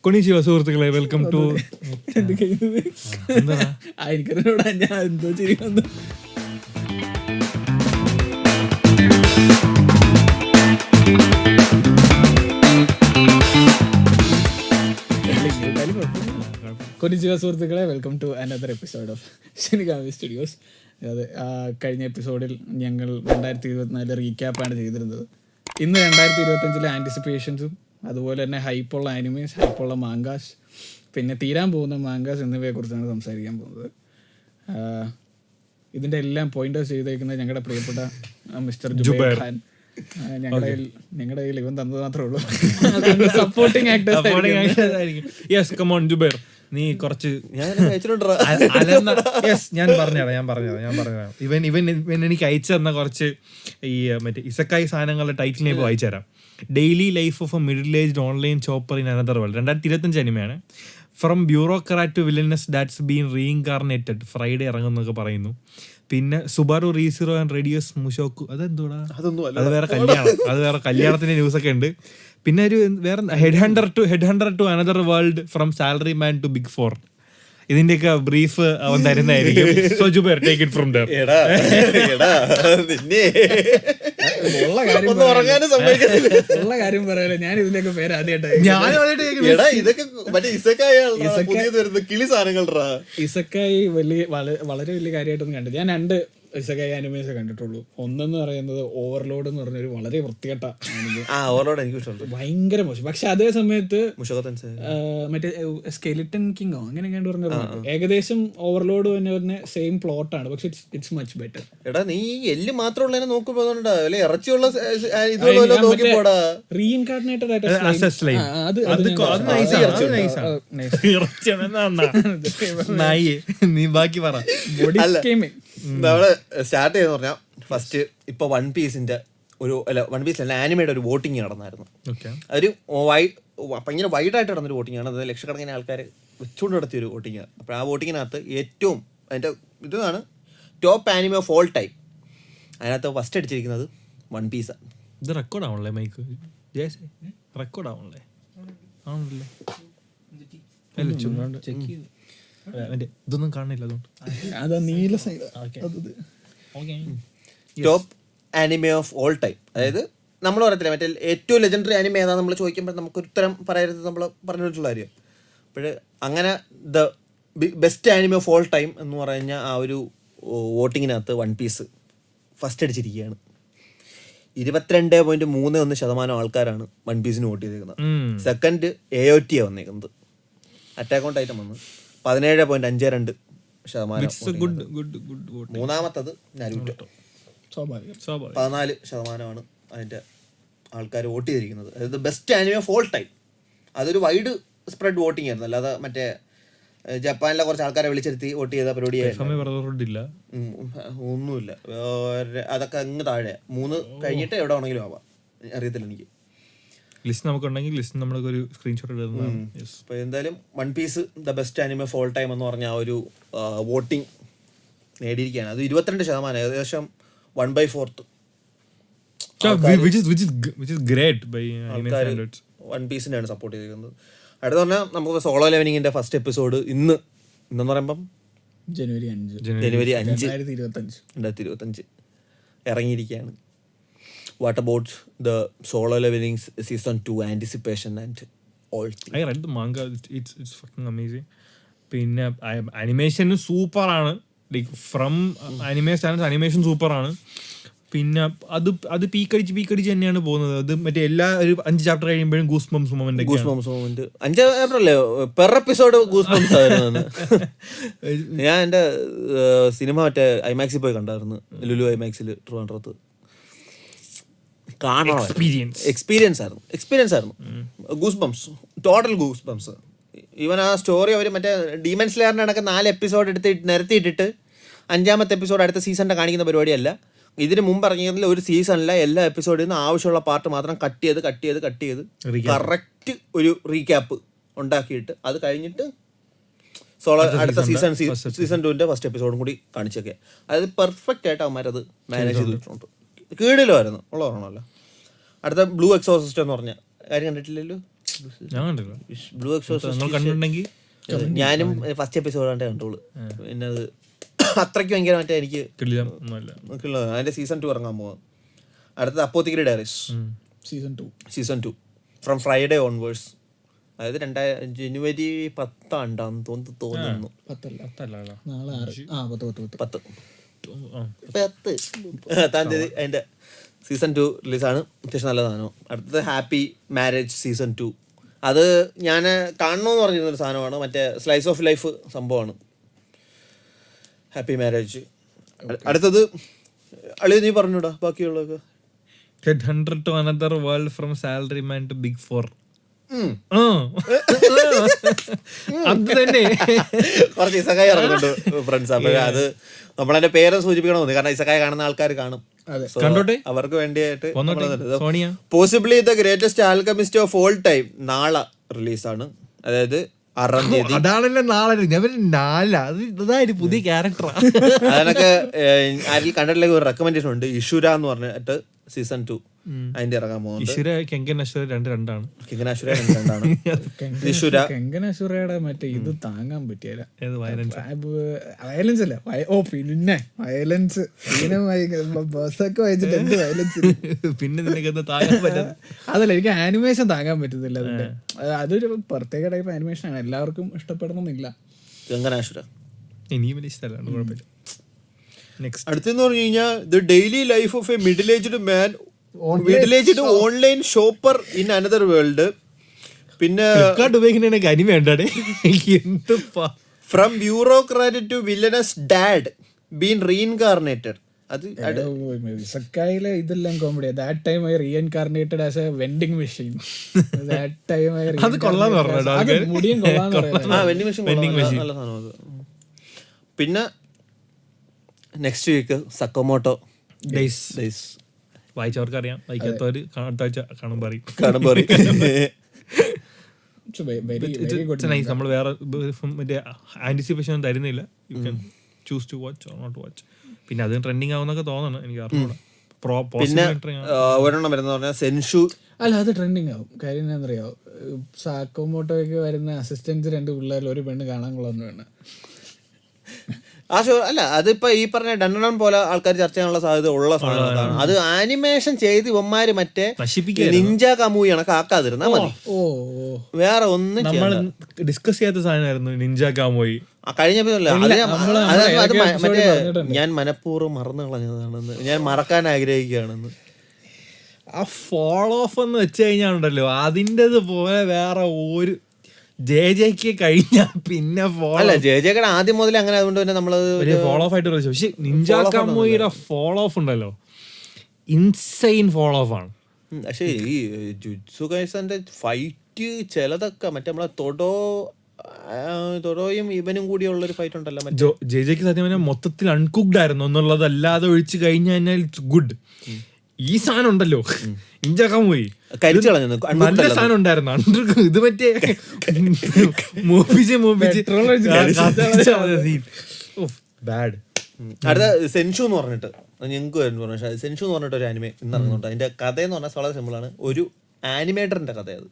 കൊണിച്ചിവ സുഹൃത്തുക്കളെ, welcome to എനിക്കറിഞ്ഞൂടാ ഞാൻ എന്തോ ചെയ്യുന്നു. കൊണിച്ചിവ സുഹൃത്തുക്കളെ, welcome to another episode of Shinigami Studios. അതെ, കഴിഞ്ഞ എപ്പിസോഡിൽ ഞങ്ങൾ 2024 റീക്യാപ്പാണ് ചെയ്തിരുന്നത്. ഇന്ന് 2025 ആൻറ്റിസിപ്പേഷൻസും അതുപോലെ തന്നെ ഹൈപ്പുള്ള ആനിമേസ്, ഹൈപ്പുള്ള മാങ്കാസ്, പിന്നെ തീരാൻ പോകുന്ന മാങ്കാസ് എന്നിവയെക്കുറിച്ചാണ് സംസാരിക്കാൻ പോകുന്നത്. ഇതിൻ്റെ എല്ലാം പോയിന്റ് ചെയ്തേക്കുന്നത് ഞങ്ങളുടെ പ്രിയപ്പെട്ട മിസ്റ്റർ ജുബൈർ ഖാൻ. ഞങ്ങളുടെ കയ്യിൽ ഇവൻ തന്നത് മാത്രമേ ഉള്ളൂ. Supporting actors. Yes, come on Jubair, നീ കുറച്ച് ഞാൻ പറഞ്ഞുതരാം. ഇവൻ എനിക്ക് അയച്ചു തന്ന കുറച്ച് ഈ മറ്റേ ഇസക്കായി സാധനങ്ങളുടെ ടൈറ്റിൽ ഞാൻ ഇപ്പോൾ അയച്ചു തരാം. Daily life of a middle aged online shopper in another world, 2025 അനിമയാണ്. From bureaucrat to villainess that's been reincarnated, Friday ഇറങ്ങുന്നൊക്കെ പറയുന്നു. പിന്നെ സുബാറു റീസിറോ ആൻഡ് റേഡിയോസ് മുഷോക്കു, അതെന്തോടാ, അത് വേറെ കല്യാണത്തിന്റെ ന്യൂസ് ഒക്കെ ഉണ്ട്. പിന്നെ ഒരു വേറെ head hunter to another world, from salary man to big four. ഇതിന്റെയൊക്കെ ബ്രീഫ് അവൻ തരുന്നതായിരിക്കും. So Jubair, take it from there. ഉള്ള കാര്യം പറയാലോ, ഞാൻ ഇതിന്റെയൊക്കെ പേര് ആദ്യമായിട്ടാണ്. ഇസക്കായി വളരെ വലിയ കാര്യമായിട്ടൊന്നും കണ്ടില്ല. ഞാൻ 2 ഇസക്കായി ആനിമേസ് കണ്ടിട്ടുള്ളൂ. ഒന്നെന്ന് പറയുന്നത് ഓവർലോഡ് എന്ന് പറഞ്ഞൊരു വളരെ വൃത്തികെട്ട ഭയങ്കര മോശം. പക്ഷെ അതേ സമയത്ത് മറ്റേ സ്കെലിറ്റൻ കിങ്ങോ അങ്ങനെയൊക്കെ പറഞ്ഞു, ഏകദേശം ഓവർലോഡ് തന്നെ സെയിം പ്ലോട്ടാണ്, പക്ഷെ ഇറ്റ്സ് മച്ച് ബെറ്റർ. റീഇൻകാർണേറ്റഡ് നീ ബാക്കി പറ. നമ്മള് സ്റ്റാർട്ട് ചെയ്തെന്ന് പറഞ്ഞാൽ ഫസ്റ്റ് ഇപ്പൊ വൺ പീസിന്റെ വൺ പീസിലെ ആനിമയുടെ ഒരു വോട്ടിംഗ് നടന്നായിരുന്നു. ഒരു ഭയങ്കര വൈഡായിട്ട് നടന്നൊരു വോട്ടിംഗ് ആണ്. അത് ലക്ഷക്കണക്കിന് ആൾക്കാർ വെച്ചുകൊണ്ട് നടത്തിയ ഒരു വോട്ടിംഗ് ആണ്. അപ്പോൾ ആ വോട്ടിങ്ങിനകത്ത് ഏറ്റവും അതിൻ്റെ ഇതാണ് top anime of all time. അതിനകത്ത് ഫസ്റ്റ് അടിച്ചിരിക്കുന്നത് വൺ പീസാണ്. ഇത് റെക്കോർഡ് ആവണല്ലേ മൈക്ക്? റെക്കോർഡ് ആവണല്ലേ? ആണല്ലേ? ഇതൊന്നും കാണില്ല, top anime of all time. അതായത് നമ്മൾ പറയത്തില്ല മറ്റേ ഏറ്റവും ലെജൻഡറി ആനിമ ഏതാ നമ്മൾ ചോദിക്കുമ്പോൾ നമുക്കൊരു ഉത്തരം പറയരുത്, നമ്മൾ പറഞ്ഞിട്ടുള്ള കാര്യം. അപ്പോൾ അങ്ങനെ the best anime of all time എന്ന് പറഞ്ഞ ആ ഒരു വോട്ടിങ്ങിനകത്ത് വൺ പീസ് ഫസ്റ്റ് അടിച്ചിരിക്കുകയാണ്. 22.31% ആൾക്കാരാണ് വൺ പീസിന് വോട്ട് ചെയ്തേക്കുന്നത്. സെക്കൻഡ് AOT വന്നേക്കുന്നത്. അറ്റാക്ക് ഓൺ ടൈറ്റൻ വന്ന് 17.52%. മൂന്നാമത്തത് നരൂട്ടോ 14% അതിൻ്റെ ആൾക്കാർ വോട്ട് ചെയ്തിരിക്കുന്നത്. അതായത് best anime of all time. അതൊരു വൈഡ് സ്പ്രെഡ് വോട്ടിംഗ് ആയിരുന്നു, അല്ലാതെ മറ്റേ ജപ്പാനിലെ കുറച്ച് ആൾക്കാരെ വിളിച്ചിരുത്തി വോട്ട് ചെയ്ത പരിപാടിയായില്ല, ഒന്നുമില്ല. അതൊക്കെ അങ്ങ് താഴെ 3 കഴിഞ്ഞിട്ട് എവിടെ വേണമെങ്കിലും ആവാം, അറിയത്തില്ല എനിക്ക്. ലിസ്റ്റ് നമുക്കുണ്ടെങ്കിൽ ലിസ്റ്റ് നമ്മൾക്ക് ഒരു സ്ക്രീൻഷോട്ട് ഇടുന്നതാണ്. അപ്പോൾ എന്തായാലും one piece the best anime of all time എന്ന് പറഞ്ഞ ആ ഒരു വോട്ടിംഗ് നേടിയിരിക്കുകയാണ്. അത് 22%, ഏകദേശം 1/4 വൺ പീസിനെയാണ് സപ്പോർട്ട് ചെയ്തിരിക്കുന്നത്. അടുത്ത പറഞ്ഞാൽ നമുക്ക് സോളോ ലെവനിങ്ങിന്റെ ഫസ്റ്റ് എപ്പിസോഡ് ഇന്നെന്ന് പറയുമ്പം ജനുവരി 5 2025 ഇറങ്ങിയിരിക്കുകയാണ്. What about the Solo Leveling season 2 anticipation and all things? I read the manga. It's fucking amazing. പിന്നെ അനിമേഷൻ സൂപ്പറാണ്. Like from anime standards animation സൂപ്പറാണ്. പിന്നെ അത് പീക്കടിച്ച് തന്നെയാണ് പോകുന്നത്. അത് മറ്റേ എല്ലാ ഒരു 5 ചാപ്റ്റർ കഴിയുമ്പോഴും ഗൂസ് ബംസ് മൊമെന്റ് 5 ചാപ്റ്റർ അല്ലേ പെർ എപ്പിസോഡ് ഗൂസ് ബംസ് ആയിരുന്നു. ഞാൻ എൻ്റെ സിനിമ മറ്റേ ഐമാക്സിൽ പോയി കണ്ടായിരുന്നു, ലുലു ഐമാക്സിൽ ട്രിവാൻഡ്രത്ത്. എക്സ്പീരിയൻസ് ആയിരുന്നു. Goose bumps, total goose bumps. Even ആ സ്റ്റോറി അവർ മറ്റേ ഡീമൺ സ്ലെയറിൻ്റെ കണക്ക് 4 എപ്പിസോഡ് നിരത്തിയിട്ടിട്ട് 5ാമത്തെ എപ്പിസോഡ് അടുത്ത സീസണിൻ്റെ കാണിക്കുന്ന പരിപാടിയല്ല. ഇതിന് മുമ്പ് ഇറങ്ങിയതിൽ ഒരു സീസണിലെ എല്ലാ എപ്പിസോഡിൽ നിന്ന് ആവശ്യമുള്ള പാർട്ട് മാത്രം കട്ട് ചെയ്ത് കറക്റ്റ് ഒരു റീക്യാപ്പ് ഉണ്ടാക്കിയിട്ട് അത് കഴിഞ്ഞിട്ട് അടുത്ത സീസൺ 2ന്റെ ഫസ്റ്റ് എപ്പിസോഡും കൂടി കാണിച്ചൊക്കെ. അതായത് പെർഫെക്റ്റ് ആയിട്ട് അവന്മാരത് മാനേജ് ചെയ്തിട്ടുണ്ട്. കീഴിലുമായിരുന്നു ഉള്ള ഓർമ്മല്ലോ. അടുത്ത ബ്ലൂ എക്സോസിസ്റ്റ് എന്ന് പറഞ്ഞ കാര്യം കണ്ടിട്ടില്ലല്ലോ? ഞാൻ കണ്ടില്ല. ബ്ലൂ എക്സോസിസ്റ്റ് നിങ്ങൾ കണ്ടിട്ടുണ്ടെങ്കിൽ ഞാനും ഫസ്റ്റ് എപ്പിസോഡ് കണ്ടേ കണ്ടോളൂ. പിന്നെ അത് അത്രയ്ക്ക് ഭയങ്കര മറ്റേ എനിക്ക് കിടിലം ഒന്നുമല്ല. അതിന്റെ സീസൺ 2 ഇറങ്ങാൻ പോവാം. അടുത്തത് apothecary diaries season 2 from Friday onwards. അതായത് ജനുവരി 10 തോന്നുന്നു. 10 തീയതി അതിന്റെ സീസൺ 2 റിലീസാണ്. അത്യാവശ്യം നല്ല സാധനം. അടുത്തത് ഹാപ്പി മാരേജ് സീസൺ 2. അത് ഞാൻ കാണണമെന്ന് പറഞ്ഞിരുന്നൊരു സാധനമാണ്. മറ്റേ സ്ലൈസ് ഓഫ് ലൈഫ് സംഭവമാണ് ഹാപ്പി മാരേജ്. അടുത്തത് അളിയ നീ പറഞ്ഞൂടാ ബാക്കിയുള്ളതൊക്കെ. Headhunter to another world from salaryman to big four. അത് തന്നെ കുറച്ച് ഇസക്കായി ഇറങ്ങുന്നുണ്ട് ഫ്രണ്ട്സ്. അപ്പൊ അത് നമ്മളതിന്റെ പേര് സൂചിപ്പിക്കണമെന്ന്, കാരണം ഇസക്കായി കാണുന്ന ആൾക്കാർ കാണും. കണ്ടോട്ടെ, അവർക്ക് വേണ്ടിയായിട്ട് സോണിയ possibly the greatest alchemist of all time നാളെ റിലീസാണ്. അതായത് 6-ാം തീയതി. അതാണല്ലോ നാളെ അതായത് പുതിയ ക്യാരക്ടറാ. അതിനൊക്കെ ആരെങ്കിലും കണ്ടിട്ടില്ലെങ്കിൽ ഒരു റെക്കമെൻഡേഷൻ ഉണ്ട്. ഇഷുര എന്ന് പറഞ്ഞിട്ട് സീസൺ 2 അതിന്റെ ഇറങ്ങാൻ പോകുന്നുണ്ട്. കെങ്കനസുരയുടെ മറ്റേ ഇത് താങ്ങാൻ പറ്റിയല്ല, വയലൻസ് അല്ല. പിന്നെ വയലൻസ് ബസ്സൊക്കെ വായിച്ചിട്ട് എന്ത് വയലൻസ്. പിന്നെ അതല്ല, എനിക്ക് ആനിമേഷൻ താങ്ങാൻ പറ്റുന്നില്ല. അതിന്റെ അതൊരു പ്രത്യേക ടൈപ്പ് ആനിമേഷൻ ആണ്, എല്ലാവർക്കും ഇഷ്ടപ്പെടണമെന്നില്ല. കെങ്കനാസുര എനിക്കും വലിയ ഇഷ്ടമല്ല, കുഴപ്പമില്ല. അടുത്തെന്ന് പറഞ്ഞു കഴിഞ്ഞാൽ the daily life of a middle aged man, middle aged online shopper in another world. പിന്നെ from bureaucrat to villainess dad been reincarnated. അത് ഇസക്കായിലെ ഇതെല്ലാം comedy. That time I reincarnated as a vending machine. That time I അത് കൊള്ളാന്ന് പറഞ്ഞു, മുടിയും vending machine നല്ല സാധനം അത്. പിന്നെ നെക്സ്റ്റ് വീക്ക് സക്കോമോട്ടോ ഡേയ്സ് വായിച്ചവർക്ക് അറിയാം, വായിക്കാത്തവര് അടുത്ത ആഴ്ച കാണുമ്പോൾ അറിയും. നമ്മൾ വേറെ മറ്റേ ആന്റിസിപ്പേഷൻ തരുന്നില്ല. You can choose to watch or not watch. പിന്നെ അത് ട്രെൻഡിങ് ആവുന്നൊക്കെ തോന്നണം, എനിക്ക് അറിഞ്ഞൂടാ. പിന്നെ ഒരെണ്ണം വരുന്ന പറഞ്ഞാൽ സെൻഷു. അല്ല, അത് ട്രെൻഡിങ് ആവും. കാര്യം എന്താണെന്നറിയാവോ, സാക്കോമോട്ടോയ്ക്ക് വരുന്ന അസിസ്റ്റൻസ് 2 പിള്ളേരിൽ ഒരു പെണ്ണ് കാണാൻ കൊള്ളാന്ന് വേണം. ആ ഷോ അല്ല, അതിപ്പോ ഈ പറഞ്ഞ ഡണ്ണൺ പോലെ ആൾക്കാർ ചർച്ച ചെയ്യാനുള്ള സാധ്യത ഉള്ള സാധനമാണ്. അത് ആനിമേഷൻ ചെയ്ത് ഇവന്മാര് മറ്റേ നിഞ്ച കമൂയി കണക്കാക്കാതിരുന്നാ മതി. വേറെ ഒന്നും നമ്മൾ ഡിസ്കസ് ചെയ്യാത്ത സാധനമായിരുന്നു നിഞ്ച കാമോയി. കഴിഞ്ഞ മറ്റേ ഞാൻ മനഃപൂർവ്വം മറന്നു കളഞ്ഞതാണെന്ന്, ഞാൻ മറക്കാൻ ആഗ്രഹിക്കുകയാണെന്ന്. ആ ഫോൾ ഓഫ് എന്ന് വെച്ച് കഴിഞ്ഞാലുണ്ടല്ലോ, അതിൻ്റെത് പോലെ വേറെ ഒരു ജെജെക്ക് കഴിഞ്ഞ പിന്നെ അല്ല, ജെജെക്ക് ആദ്യം മുതൽ അങ്ങനെ, അതുകൊണ്ട് തന്നെ നമ്മള് ഫോളോ ഓഫ് ആയിട്ട് വിളിച്ചു. പക്ഷെ നിഞ്ച കാമോയിയുടെ ഫോളോ ഓഫ് ഉണ്ടല്ലോ, ഇൻസൈൻ ഫോളോ ഓഫ് ആണ്. പക്ഷെ ഈ ജുത്സു കൈസന്റെ ഫൈറ്റ് ചിലതൊക്കെ മറ്റേ നമ്മളെ തൊടോയും ഇവനും കൂടിയുള്ള ഒരു ഫൈറ്റ് ഉണ്ടല്ലോ. ജെജെക്ക് സത്യം പറഞ്ഞാൽ മൊത്തത്തിൽ അൺകുക്ഡ് ആയിരുന്നു എന്നുള്ളതല്ലാതെ ഒഴിച്ച് കഴിഞ്ഞാൽ ഇറ്റ്സ് ഗുഡ്. ഈ സാധനം ഉണ്ടല്ലോ ഇഞ്ചാക്കാൻ പോയി നല്ല സാധനം ഉണ്ടായിരുന്നു. ഇത് മറ്റേ ബാഡ്. അടുത്ത സെൻഷു എന്ന് പറഞ്ഞിട്ട് ഞങ്ങൾക്ക് വരുന്നു. സെൻഷു എന്ന് പറഞ്ഞിട്ട് ഒരു ആനിമേ ഇന്ന് ഇറങ്ങുന്നുണ്ട്. അതിന്റെ കഥ എന്ന് പറഞ്ഞാൽ വളരെ സിമ്പിളാണ്. ഒരു ആനിമേറ്ററിന്റെ കഥ. അത്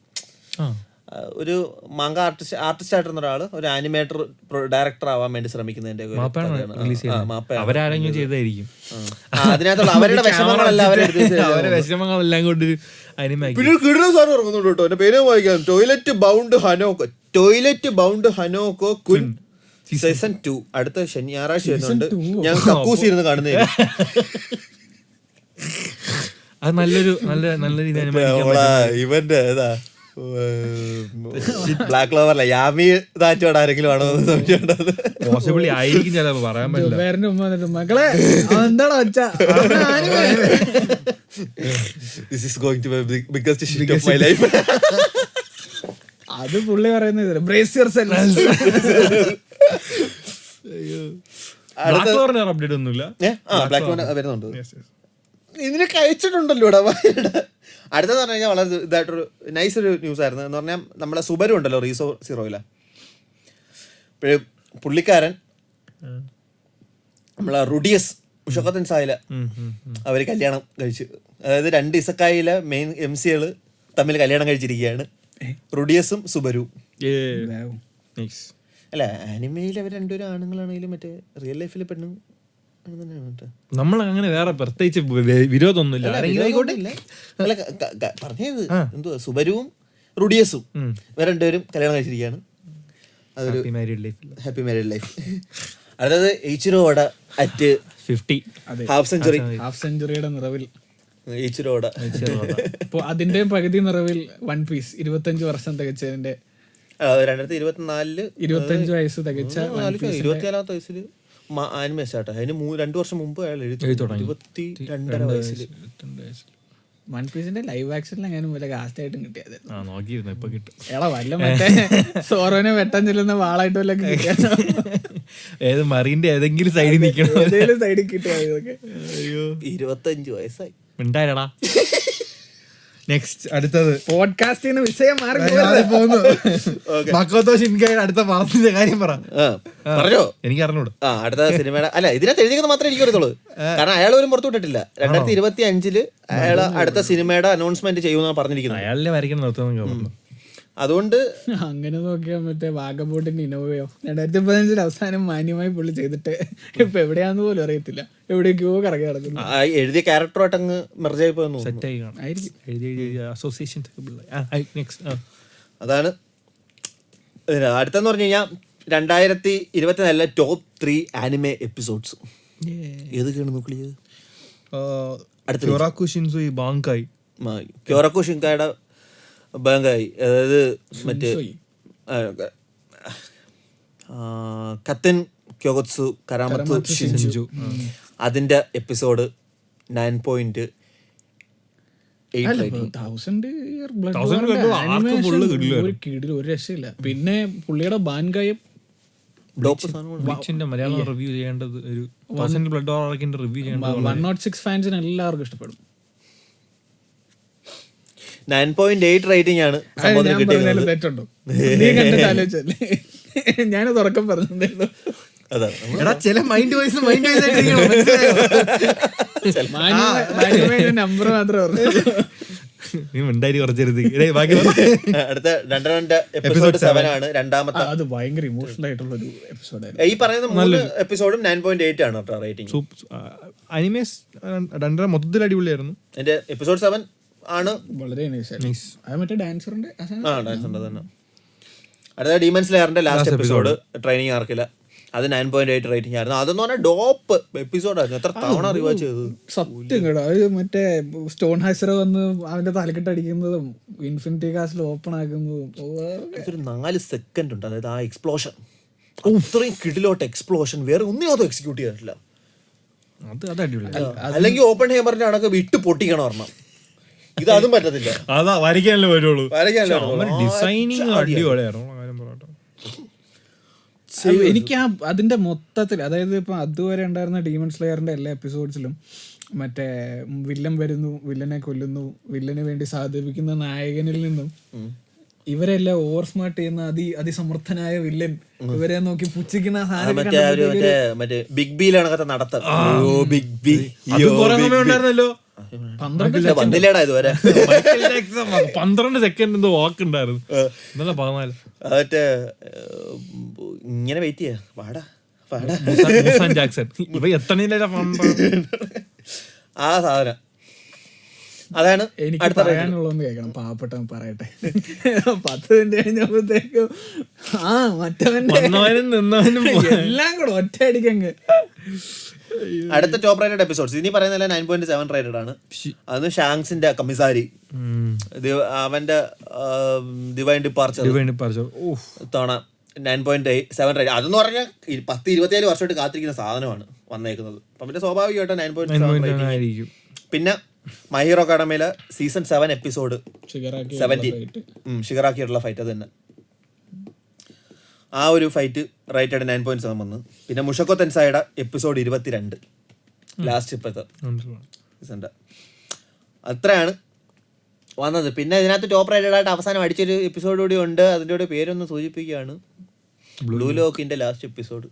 ഒരു മംഗ ആർട്ടിസ്റ്റ് ആയിട്ടുള്ള ഒരാള് ഒരു ആനിമേറ്റർ ഡയറക്ടർ ആവാൻ വേണ്ടി ശ്രമിക്കുന്നതിന്റെ അതിനകത്തുള്ള അവരുടെ വിഷമങ്ങളെല്ലാം കൊണ്ട് പിന്നെ കിടുന്ന സാധനം ഇറങ്ങുന്നുണ്ട് കേട്ടോ. എന്റെ പേര് വായിക്കാം. ടോയ്ലറ്റ് ബൗണ്ട് ഹനോക്കോ കുൻ സീസൺ 2 അടുത്ത ഞായറാഴ്ച വരുന്നുണ്ട്. ഞാൻ കക്കൂസ് ഇരുന്ന് കാണുന്നേ. അത് നല്ലൊരു ഇവന്റെ ഏതാ ബ്ലാക്ക് ലവറല്ല യാമി താറ്റോട് ആരെങ്കിലും ആണോ സംശയമുണ്ടത്. പോസിബിളി ആയിരിക്കും, ചിലപ്പോ പറയാൻ പറ്റില്ല. മക്കളെ എന്താണോ This is going to be the biggest shit of my life. അത് പുള്ളി പറയുന്നത് ബ്രേസ് യുവർസെൽഫ്. അപ്ഡേറ്റ് ഒന്നുമില്ല. വരുന്നുണ്ട്. ഇതിനൊക്കെ അയച്ചിട്ടുണ്ടല്ലോ. അടുത്തെന്ന് പറഞ്ഞു കഴിഞ്ഞാൽ വളരെ ഇതായിട്ടൊരു നൈസ് ഒരു ന്യൂസ് ആയിരുന്നു. എന്ന് പറഞ്ഞാൽ നമ്മുടെ സുബരു ഉണ്ടല്ലോ റീസോ സീറോയില, പുള്ളിക്കാരൻ നമ്മളെ റുഡിയസ് മുഷക്കത്തൻ സായില അവര് കല്യാണം കഴിച്ചു. അതായത് 2 ഇസക്കായിലെ മെയിൻ MC തമ്മിൽ കല്യാണം കഴിച്ചിരിക്കുകയാണ്. റുഡിയസും സുബരു. നൈസ്. അല്ല ആനിമയിൽ അവർ രണ്ടുപേരും ആണുങ്ങളാണെങ്കിലും മറ്റേ റിയൽ ലൈഫിൽ പെണ്ണും തന്നെയാണ് കേട്ടോ. നമ്മൾ അങ്ങനെ വേറെ പ്രത്യേകിച്ച് വിരോധമൊന്നുമില്ല. പറഞ്ഞത് എന്തുവാ, സുബരുവും റുഡിയസും ഇവർ രണ്ടുപേരും കല്യാണം കഴിച്ചിരിക്കുകയാണ്. അതൊരു ഹാപ്പി മാരീഡ് ലൈഫ്. അതായത് ഇച്ചിറോട അറ്റ് 50 ഹാഫ് സെഞ്ചുറി, ഹാഫ് സെഞ്ചുറിയുടെ നിറവിൽ ഇച്ചിറോട. ഇപ്പൊ അതിന്റെ പകുതി നിറവിൽ വൺ പീസ് 25 വർഷം തികച്ചതിന്റെ 2024 25 വയസ്സ് തികച്ച 24ാമത്തെ വയസ്സിൽ ആനിമേ സ്റ്റാർട്ട്. അതിന് 2 വർഷം മുമ്പ് അയാൾ എഴുതി തുടങ്ങി. 22.5 വയസ്സിൽ വൺ പീസിന്റെ ലൈവ് ആക്ഷനിൽ എങ്ങാനും വല്ല കാസ്റ്റ് ആയിട്ടും കിട്ടിയത് നോക്കിയിരുന്നു. ഇപ്പൊ കിട്ടും. എടാ വല്ല മറ്റേ സോറോനെ വെട്ടാൻ ചെല്ലുന്ന വാളായിട്ട് വല്ല കിട്ടിയാലോ. ഏത് മറീന്റെ ഏതെങ്കിലും സൈഡിൽ നിൽക്കണം, ഏതെങ്കിലും സൈഡിൽ കിട്ടിയ ഇതൊക്കെ. അയ്യോ 25 വയസ്സായി. ഉണ്ടായിരടാ. നെക്സ്റ്റ് അടുത്തത് പോഡ്കാസ്റ്റിന് വിഷയം മാറി പോകുന്നു. മക്കോത്തോ ഷിൻകായുടെ അടുത്ത പാർട്ടിന്റെ കാര്യം പറഞ്ഞോ. എനിക്ക് അറിഞ്ഞൂടാ. അടുത്ത സിനിമയുടെ അല്ല, ഇതിനകത്ത് എഴുതിയത് മാത്രമേ എനിക്ക് അറിയത്തുള്ളൂ. കാരണം അയാൾ പോലും പുറത്തു വിട്ടിട്ടില്ല. 2025 അയാൾ അടുത്ത സിനിമയുടെ അനൗൺസ്മെന്റ് ചെയ്യുമെന്നാണ് പറഞ്ഞിരിക്കുന്നത്. അയാളിനെ വരയ്ക്കണം നിർത്തുന്നു. അതുകൊണ്ട് അങ്ങനെ നോക്കിയാൽ മറ്റേ വാഗബോട്ടിന്റെ ഇന്നോവയോ 2015 അവസാനം മാന്യമായി പുള്ളി ചെയ്തിട്ട് ഇപ്പൊ എവിടെയാന്ന് പോലും അറിയത്തില്ല. എവിടേക്കോ കറങ്ങി നടക്കുന്നു. എഴുതിയ ക്യാരക്ടറായിട്ട് അങ്ങ് മെർജായി പോയെന്ന് സെറ്റായി അസോസിയേഷൻ. അതാണ് അടുത്തെന്ന് പറഞ്ഞു കഴിഞ്ഞാൽ 2024 ടോപ്പ് 3 ആനിമെ എപ്പിസോഡ്സ് ഏതൊക്കെയാണ് നോക്കിയത്. ക്യോറാക്കു ഷിൻകായുടെ ബാങ്കായി, അതായത് മറ്റേ കത്തൻ ക്യോഗത്സു കരാമത്സു ഷിൻജു, അതിന്റെ എപ്പിസോഡ് 9.8 ഒരു രക്ഷയില്ല. പിന്നെ പുള്ളിയുടെ ബാൻകായം മലയാളം റിവ്യൂ ചെയ്യേണ്ടത് ഒരു റിവ്യൂ ചെയ്യേണ്ടത് 106 ഫാൻസിന് എല്ലാവർക്കും ഇഷ്ടപ്പെടും. 9.8 റേറ്റിംഗ് ആണ്. തെറ്റുണ്ടോ നീ കണ്ടിട്ട് ആലോചിച്ചല്ലേ? ഞാൻ തുറക്കം പറഞ്ഞിട്ടുണ്ടായിരുന്നു. നമ്പർ മാത്രമേ പറഞ്ഞു. അടുത്ത എപ്പിസോഡ് 7 ആണ്. രണ്ടാമത്തെ അത് ഭയങ്കര ഇമോഷണൽ ആയിട്ടുള്ള ഒരു എപ്പിസോഡായിരുന്നു. ഈ പറയുന്ന 3 എപ്പിസോഡും 9.8 ആണ് കേട്ടോ റേറ്റിംഗ്. അനിമേസ് മൊത്തത്തിൽ അടിപൊളിയായിരുന്നു. എന്റെ എപ്പിസോഡ് 7 ആണ് വളരെ മറ്റേ ഡാൻസറിന്റെ തന്നെ. അടുത്ത ഡീമൺ സ്ലെയറിന്റെ ലാസ്റ്റ് എപ്പിസോഡ് ട്രെയിനിങ് ആർക്കില്ല, അത് 9.8 റേറ്റിംഗ് ആയിരുന്നു. അതെന്ന് പറഞ്ഞാൽ ഡോപ്പ് എപ്പിസോഡായിരുന്നു. എത്ര തവണ റിവാച്ച് ചെയ്തത് സത്യം കേട്ടോ. അത് മറ്റേ സ്റ്റോൺ ഹാസർ വന്ന് അവന്റെ തലക്കെട്ട് അടിക്കുന്നതും ഇൻഫിനിറ്റി കാസ്റ്റിൽ ഓപ്പൺ ആക്കുന്നതും ഒരു 4 സെക്കൻഡ് ഉണ്ട്. അതായത് ആ എക്സ്പ്ലോഷൻ, അത്രയും കിടിലോട്ട് എക്സ്പ്ലോഷൻ വേറെ ഒന്നിനകത്തും എക്സിക്യൂട്ട് ചെയ്തിട്ടില്ല. അല്ലെങ്കിൽ ഓപ്പൺ ഹേമറിന്റെ കണക്ക് വിട്ട് പൊട്ടിക്കണം പറഞ്ഞ ഇത് അതും പറ്റത്തില്ല. അതാ വരയ്ക്കാനല്ലേ വരുള്ളൂ. ഡിസൈനിങ് അടിപൊളിയായിരുന്നു. എനിക്ക് അതിന്റെ മൊത്തത്തിൽ, അതായത് ഇപ്പൊ അതുവരെ ഉണ്ടായിരുന്ന ഡീമൺ സ്ലെയറിന്റെ എല്ലാ എപ്പിസോഡ്സിലും മറ്റേ വില്ലൻ വരുന്നു, വില്ലനെ കൊല്ലുന്നു, വില്ലന് വേണ്ടി സാധിപ്പിക്കുന്ന നായകനിൽ നിന്നും ഇവരെല്ലാം ഓവർ സ്മാർട്ട് ചെയ്യുന്ന അതിസമർത്ഥനായ വില്ലൻ ഇവരെ നോക്കി പുച്ഛിക്കുന്ന ബിഗ് ബിയിലാണ് നടത്തം. 12 സെക്കൻഡ് എന്തോ വാക്കുണ്ടായിരുന്നു. ഇങ്ങനെ വെയിറ്റ് ചെയ്യാ പാടാ ജാക്സൺ ഇവ എത്തണില്ല ആ സാധനം. അതാണ് എനിക്ക് പറയാനുള്ളതെന്ന് കേൾക്കണം. പാവപ്പെട്ടവൻ പറയട്ടെ. 10 മിനിറ്റ് കഴിഞ്ഞപ്പോഴത്തേക്കും മറ്റവനും നിന്നവനും എല്ലാം കൂടെ ഒറ്റ അടിക്കങ്ങ്. അടുത്ത ടോപ്പ് റേറ്റഡ് എപ്പിസോഡ്സ് ഇനി പറയുന്നില്ല 9.7 റേറ്റഡ് ആണ്. അത് ഷാങ്സിന്റെ കമ്മിസാരി, അവന്റെ ഡിവൈൻ ഡിപ്പാർച്ചർ തവണ 9.7 റേറ്റ്. അതെന്ന് പറഞ്ഞാൽ 10-24 വർഷമായിട്ട് കാത്തിരിക്കുന്ന സാധനമാണ് വന്നേക്കുന്നത്. അപ്പം പിന്നെ സ്വാഭാവികമായിട്ട് 9.7 ആയിരിക്കും. പിന്നെ മൈ ഹീറോ അക്കാഡമിയിലെ സീസൺ 7 എപ്പിസോഡ് 17 ഷിഗറാക്കിയിട്ടുള്ള ഫൈറ്റ്, അത് തന്നെ ആ ഒരു ഫൈറ്റ് റേറ്റഡ് 9.7 വന്നു. പിന്നെ മുഷക്കോ തെൻസായുടെ എപ്പിസോഡ് 22 ലാസ്റ്റ് ഇപ്പോഴത്തെ സീസണിന്റെ അത്രയാണ് വന്നത്. പിന്നെ ഇതിനകത്ത് ടോപ്പ് റേറ്റഡ് ആയിട്ട് അവസാനം അടിച്ചൊരു എപ്പിസോഡ് കൂടി ഉണ്ട്. അതിൻ്റെ കൂടെ പേരൊന്ന് സൂചിപ്പിക്കുകയാണ്, ബ്ലൂ ലോക്കിന്റെ ലാസ്റ്റ് എപ്പിസോഡ്.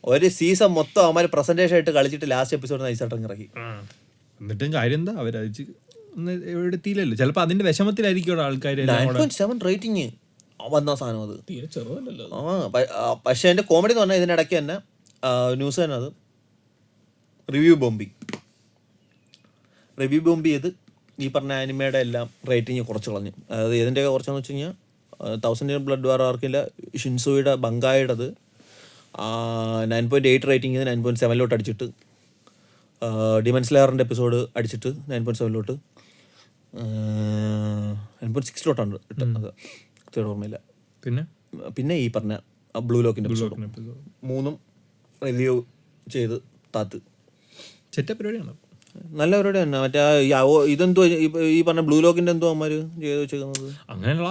ഒരു സീസൺ മൊത്തം അവന്മാർ പ്രസന്റേഷൻ ആയിട്ട് കളിച്ചിട്ട് ലാസ്റ്റ് എപ്പിസോഡ് നൈസായിട്ട് ഇറങ്ങി. എന്നിട്ടും കാര്യം എന്താ, അവരടിച്ച് എവിടെത്തിയില്ലല്ലോ. ചിലപ്പോൾ അതിന്റെ വിഷമത്തിലായിരിക്കും ആൾക്കാർ. 9.7 റേറ്റിംഗ് വന്ന സാധനം അത്. തീരെ ചെറുതല്ലല്ലോ. പക്ഷെ എൻ്റെ കോമഡി എന്ന് പറഞ്ഞാൽ ഇതിനിടയ്ക്ക് തന്നെ ന്യൂസ് തന്നെ അത് റിവ്യൂ ബോംബി ചെയ്ത് ഈ പറഞ്ഞ ആനിമയുടെ എല്ലാം റേറ്റിംഗ് കുറച്ച് കളഞ്ഞു. അതായത് ഏതിൻ്റെയൊക്കെ കുറച്ചെന്ന് വെച്ച് കഴിഞ്ഞാൽ 1000 ബ്ലഡ് വാർ ആർക്കില്ല ഷിൻസോയുടെ ബങ്കായുടേത് 9.8 റേറ്റിംഗ് 9.7 അടിച്ചിട്ട്, ഡിമൻ സ്ലെയറിൻ്റെ എപ്പിസോഡ് അടിച്ചിട്ട് 9.7 9.6 ഇട്ടത് തീരെ ഓർമ്മയില്ല. പിന്നെ ഈ പറഞ്ഞ ബ്ലൂ ലോക്കിൻ്റെ എപ്പിസോഡ് 3 റിവ്യൂ ചെയ്ത് താത്ത് ചെറ്റ പരിപാടിയാണ്. നല്ല പരിപാടി തന്നെ. മറ്റേ ഇതെന്തോ ഈ പറഞ്ഞ ബ്ലൂ ലോക്കിന്റെ എന്തോ അമ്മമാര് ചെയ്ത് വെച്ചേക്കുന്നത് അങ്ങനെയുള്ള.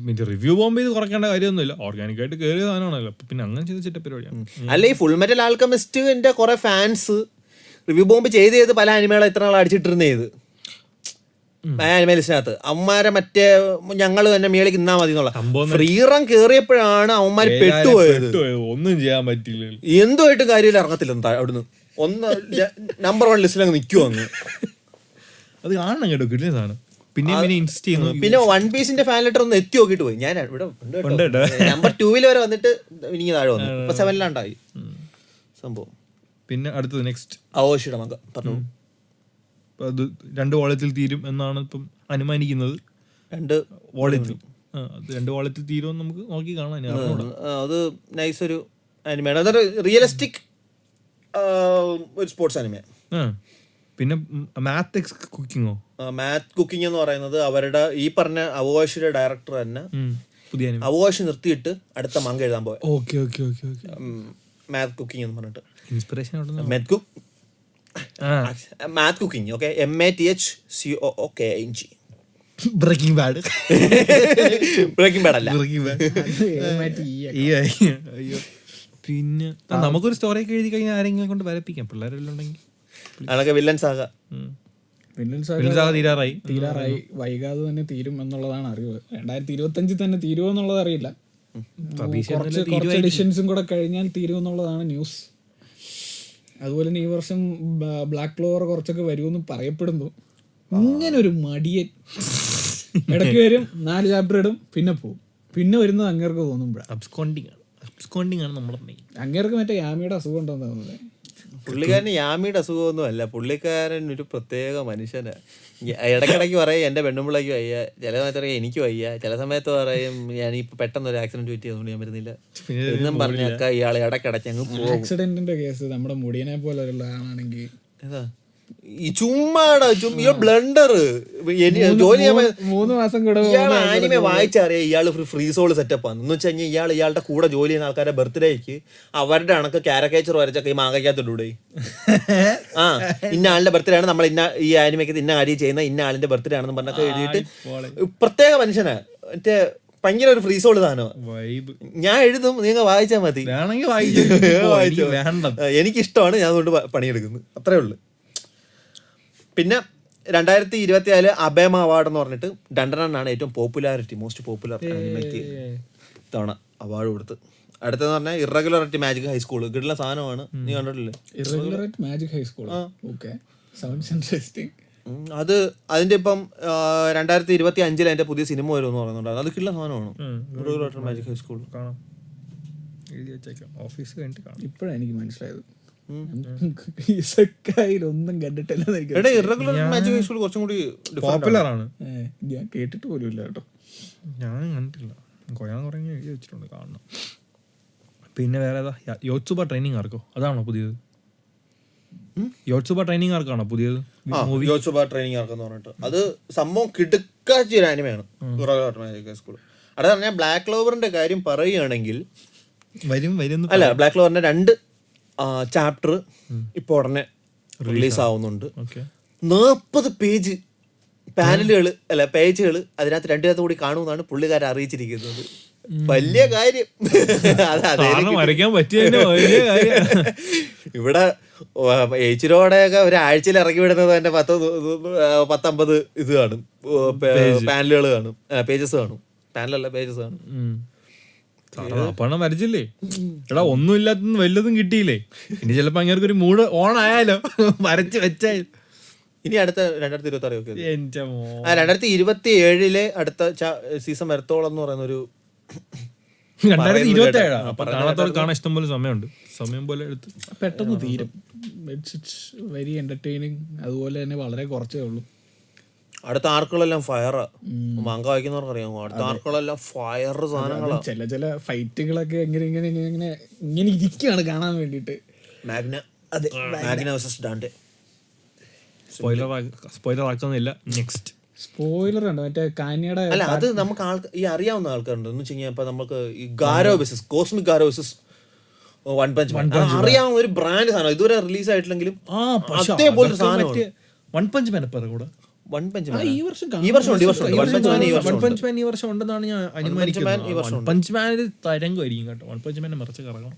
പിന്നെ റിവ്യൂ ബോംബ് ചെയ്ത് കുറയ്ക്കേണ്ട കാര്യമൊന്നുമില്ല, ഓർഗാനിക്കായിട്ട് കയറിയ സാധനമാണല്ലോ. പിന്നെ അങ്ങനെ ചെയ്ത് ചെറ്റ പരിപാടിയാണ്. അല്ല ഈ ഫുൾ മെറ്റൽ ആൽക്കെമിസ്റ്റിന്റെ കുറെ ഫാൻസ് റിവ്യൂ ബോംബ് ചെയ്ത് പല ആനിമകളെ ഇത്ര നാൾ അടിച്ചിട്ടിരുന്നത് ആനിമലിസ്റ്റിനകത്ത്. അവന്മാരെ മറ്റേ ഞങ്ങൾ തന്നെ മേളിക്ക് നിന്നാ മതി എന്നുള്ള ഫ്രീ റൺ കേറിയപ്പോഴാണ് അവന്മാര് പെട്ടുപോയത്. ഒന്നും ചെയ്യാൻ പറ്റില്ല, എന്തുമായിട്ട് കാര്യമില്ല, ഇറങ്ങത്തില്ല അവിടുന്ന്. നമ്പർ 1 ലിസ്റ്റിലങ്ങ് നിൽക്കുവോ അങ്ങ്. അത് കാണണം കേട്ടോ, കിട്ടുന്ന സാധനം. പിന്നെ വൺ പീസിന്റെ ഫാൻ ലെറ്റർ ഒന്ന് എത്തി നോക്കിട്ട് പോയി. ഞാൻ ഇവിടെ നമ്പർ 2 വരെ വന്നിട്ട് ഇനി താഴെ വന്നു. ഇപ്പൊ 7 സംഭവം. പിന്നെ അടുത്തത് നെക്സ്റ്റ് അവോഷിയുടെ മക പറഞ്ഞു. അത് 2 വോളത്തിൽ തീരും എന്നാണ് ഇപ്പം അനുമാനിക്കുന്നത്. 2 വോളത്തിൽ 2 വോളത്തിൽ തീരുമെന്ന് നമുക്ക് നോക്കി കാണാൻ. അത് നൈസ് ഒരു അനിമയാണ്. അതൊരു റിയലിസ്റ്റിക് ഒരു സ്പോർട്സ് അനിമ. പിന്നെ മാത്ത് കുക്കിങ്ങോ? മാത്ത് കുക്കിംഗ് എന്ന് പറയുന്നത് അവരുടെ ഈ പറഞ്ഞ അവോഷിയുടെ ഡയറക്ടർ തന്നെ പുതിയ അവോഷ് നിർത്തിയിട്ട് അടുത്ത മങ്ക എഴുതാൻ പോയ. മാത്ത് കുക്കിംഗ് എന്ന് പറഞ്ഞിട്ട് inspiration math cooking. Okay, MATHCOOKING. Breaking bad. Breaking bad അല്ല. പിന്നെ നമുക്കൊരു സ്റ്റോറി ഒക്കെ എഴുതി കഴിഞ്ഞാൽ ആരെങ്കിലും കൊണ്ട് വരപ്പിക്കാം, പിള്ളേരെല്ലാം ഉണ്ടെങ്കിൽ. അതൊക്കെ വില്ലൻസ് ആകാം. തീരാറായി, വൈകാതെ തന്നെ തീരും എന്നുള്ളതാണ് അറിവ്. 2025 തന്നെ തീരുമെന്നുള്ളത് അറിയില്ല. കുറച്ച് എഡിഷൻസും കൂടെ കഴിഞ്ഞാൽ തീരുമെന്നുള്ളതാണ് ന്യൂസ്. അതുപോലെ തന്നെ ഈ വർഷം ബ്ലാക്ക് ക്ലോവർ കുറച്ചൊക്കെ വരുമെന്ന് പറയപ്പെടുന്നു. ഇങ്ങനെ ഒരു മടിയൻ ഇടയ്ക്ക് വരും, 4 ചാപ്റ്റർ ഇടും, പിന്നെ പോവും. പിന്നെ വരുന്നത് അങ്ങേർക്ക് തോന്നുമ്പോഴാണ്. അങ്ങേർക്ക് മറ്റേ യാമിയുടെ അസുഖം ഉണ്ടെന്ന് തോന്നുന്നത്. പുള്ളിക്കാരൻ യാമിയുടെ അസുഖമൊന്നും അല്ല, പുള്ളിക്കാരൻ ഒരു പ്രത്യേക മനുഷ്യനാ. ഇടയ്ക്കിടയ്ക്ക് പറയും എൻ്റെ പെണ്ണുമ്പിള്ളയ്ക്ക് വയ്യ, ചില സമയത്ത് പറയും എനിക്ക് വയ്യ, ചില സമയത്ത് പറയും ഞാനിപ്പോൾ പെട്ടെന്ന് ഒരു ആക്സിഡന്റ് പറ്റിയതുകൊണ്ട് ഞാൻ വരുന്നില്ല എന്നും പറഞ്ഞൊക്കെ ഇയാളെ ഇടയ്ക്കിടയ്ക്ക് അങ്ങ് പോകും. ആക്സിഡന്റിന്റെ കേസ് നമ്മുടെ മുടിയനെ പോലെ ഉള്ള ആളാണെങ്കിൽ ഈ ചുമ്മാടാ ബ്ലണ്ടർ ജോലി 3 മാസം കൂടെ ഇയാൾ ആനിമെ വായിച്ചറിയാം. ഇയാൾ ഫ്രീ സോൾ സെറ്റപ്പ് ആണ് എന്ന് വെച്ച് കഴിഞ്ഞാൽ ഇയാളുടെ കൂടെ ജോലി ചെയ്യുന്ന ആൾക്കാരുടെ ബർത്ത്ഡേക്ക് അവരുടെ കണക്ക് കാരക്കേച്ചർ വരച്ചൊക്കെ ഈ മാങ്ങയ്ക്കകത്തിട്ടൂടെ. ഇന്ന ആളിന്റെ ബർത്ത്ഡേ ആണ്, നമ്മൾ ഈ ആനിമയ്ക്ക് ഇന്ന കാര്യം ചെയ്യുന്ന ഇന്ന ആളിന്റെ ബർത്ത്ഡേ ആണെന്ന് പറഞ്ഞൊക്കെ എഴുതിയിട്ട് പ്രത്യേക മനുഷ്യനാ. മറ്റേ ഭയങ്കര ഒരു ഫ്രീ സോൾ സാധനമാണ്. ഞാൻ എഴുതും, നിങ്ങൾ വായിച്ചാൽ മതി. എനിക്കിഷ്ടമാണ്, ഞാൻ അതുകൊണ്ട് പണിയെടുക്കുന്നു, അത്രേ ഉള്ളു. പിന്നെ 2024 അബേമ അവാർഡ് എന്ന് പറഞ്ഞിട്ട് ഡണ്ടനാണ് ഏറ്റവും മോസ്റ്റ് പോപ്പുലർ ആനിമയ്ക്ക് തവണ അവാർഡ് കൊടുത്ത്. അടുത്തെന്ന് പറഞ്ഞാൽ ഇറഗുലറിറ്റി മാജിക് ഹൈസ്കൂൾ. കിട്ടുന്ന സാധനമാണ്, നീ കണ്ടിട്ടില്ലേ? അത് അതിന്റെ ഇപ്പം 2025 അതിന്റെ പുതിയ സിനിമ വരുമെന്ന് പറയുന്നുണ്ട്. അത് കിട്ടുന്ന സാധനമാണ് ഇറഗുലറിറ്റി മാജിക് ഹൈസ്കൂൾ. ഇപ്പോഴാണ് എനിക്ക് മനസ്സിലായത്. ഒന്നും കണ്ടിട്ടില്ല, ഞാൻ കേട്ടിട്ട് പോലും ഇല്ല കേട്ടോ. ഞാൻ കണ്ടിട്ടില്ല, എഴുതി വെച്ചിട്ടുണ്ട്, കാണണം. പിന്നെ വേറെ ഏതാ? യോത്സുബ ട്രെയിനിങ് ആർക്കോ അതാണോ പുതിയത്? യോത്സുബ ട്രെയിനിങ് ആർക്കാണോ പുതിയത്? യോത്സുബ ട്രെയിനിങ് ആർക്കെന്ന് പറഞ്ഞിട്ട് അത് സംഭവം കിടുക്കാച്ചൊരു ആനിമയാണ്. അത് പറഞ്ഞാൽ ബ്ലാക്ക് ക്ലോവറിന്റെ കാര്യം പറയുകയാണെങ്കിൽ അല്ല, ബ്ലാക്ക് ക്ലോവറിന്റെ 2 ചാപ്റ്റർ ഇപ്പോൾ ഉടനെ റിലീസ് ആവുന്നുണ്ട്. 40 പേജ് പാനലുകൾ അല്ല പേജുകൾ അതിനകത്ത് 2 കൂടി കാണുമെന്നാണ് പുള്ളിക്കാരൻ അറിയിച്ചിരിക്കുന്നത്. വലിയ കാര്യം. ഇവിടെ ഏച്ചിരോടെയൊക്കെ ഒരാഴ്ചയിൽ ഇറക്കി വിടുന്നത് തന്നെ 10-50 ഇത് കാണും, പാനലുകൾ കാണും, പേജസ് കാണും. പാനലല്ല, പേജസ് കാണും. പണം വരച്ചില്ലേ എടാ, ഒന്നും ഇല്ലാത്ത വല്ലതും കിട്ടിയില്ലേ? ഇനി ചിലപ്പോ അങ്ങേർക്ക് ഒരു മൂഡ് ഓൺ ആയാലോ, വരച്ച് വെച്ചാൽ. ഇനി അടുത്ത 2026 ഒക്കെ എന്റെ മോ 2027 അടുത്ത സീസൺ വരത്തോളം എന്ന് പറയുന്ന ഒരു 2027 അപ്പൊ കാണാത്തോടെ കാണാൻ ഇഷ്ടം പോലെ സമയമുണ്ട്. സമയം പോലെ എടുത്ത് പെട്ടെന്ന് തീരും. It's very entertaining. അതുപോലെ തന്നെ വളരെ കുറച്ചേ ഉള്ളൂ. അടുത്ത ആർക്കുകളെല്ലാം ഫയറാ. മാങ്ക വായിക്കുന്നവർക്ക് അറിയാമോ? അടുത്ത ആർക്കുകളെല്ലാം ഫയർ സാധനങ്ങളാ. ചില ഫൈറ്റുകളൊക്കെ ഇങ്ങനെ ഇരിക്കുകയാണ് കാണാൻ വേണ്ടിട്ട്. Magna versus Dante. സ്പോയിലർ ആക്കുന്നില്ല. നെക്സ്റ്റ് സ്പോയിലർ ഉണ്ട് മറ്റേ കാന്യയുടെ. അല്ല അത് നമുക്ക് ഈ അറിയാവുന്ന ആൾക്കാരുണ്ട്. എന്ന് വെച്ച് കഴിഞ്ഞാൽ ഇപ്പൊ നമുക്ക് ഈ Garou versus cosmic Garou versus one punch man അറിയാവുന്ന ഒരു ബ്രാൻഡ് സാധനം. ഇതുവരെ റിലീസ് ആയിട്ടില്ലെങ്കിലും അതേപോലെ സാധനം. വൺ പഞ്ച് മാൻ കൂടെ വൺ പഞ്ച് മാൻ ഈ വർഷം ഈ വർഷം ഈ വർഷം ഉണ്ടെന്നാണ് ഞാൻ അനുമാനിക്കുന്നത്. വൺ പഞ്ച് മാൻ ഒരു തരംഗമായിരിക്കും കേട്ടോ. വൺ പഞ്ച് മാനെ മറിച്ച് കറങ്ങണം.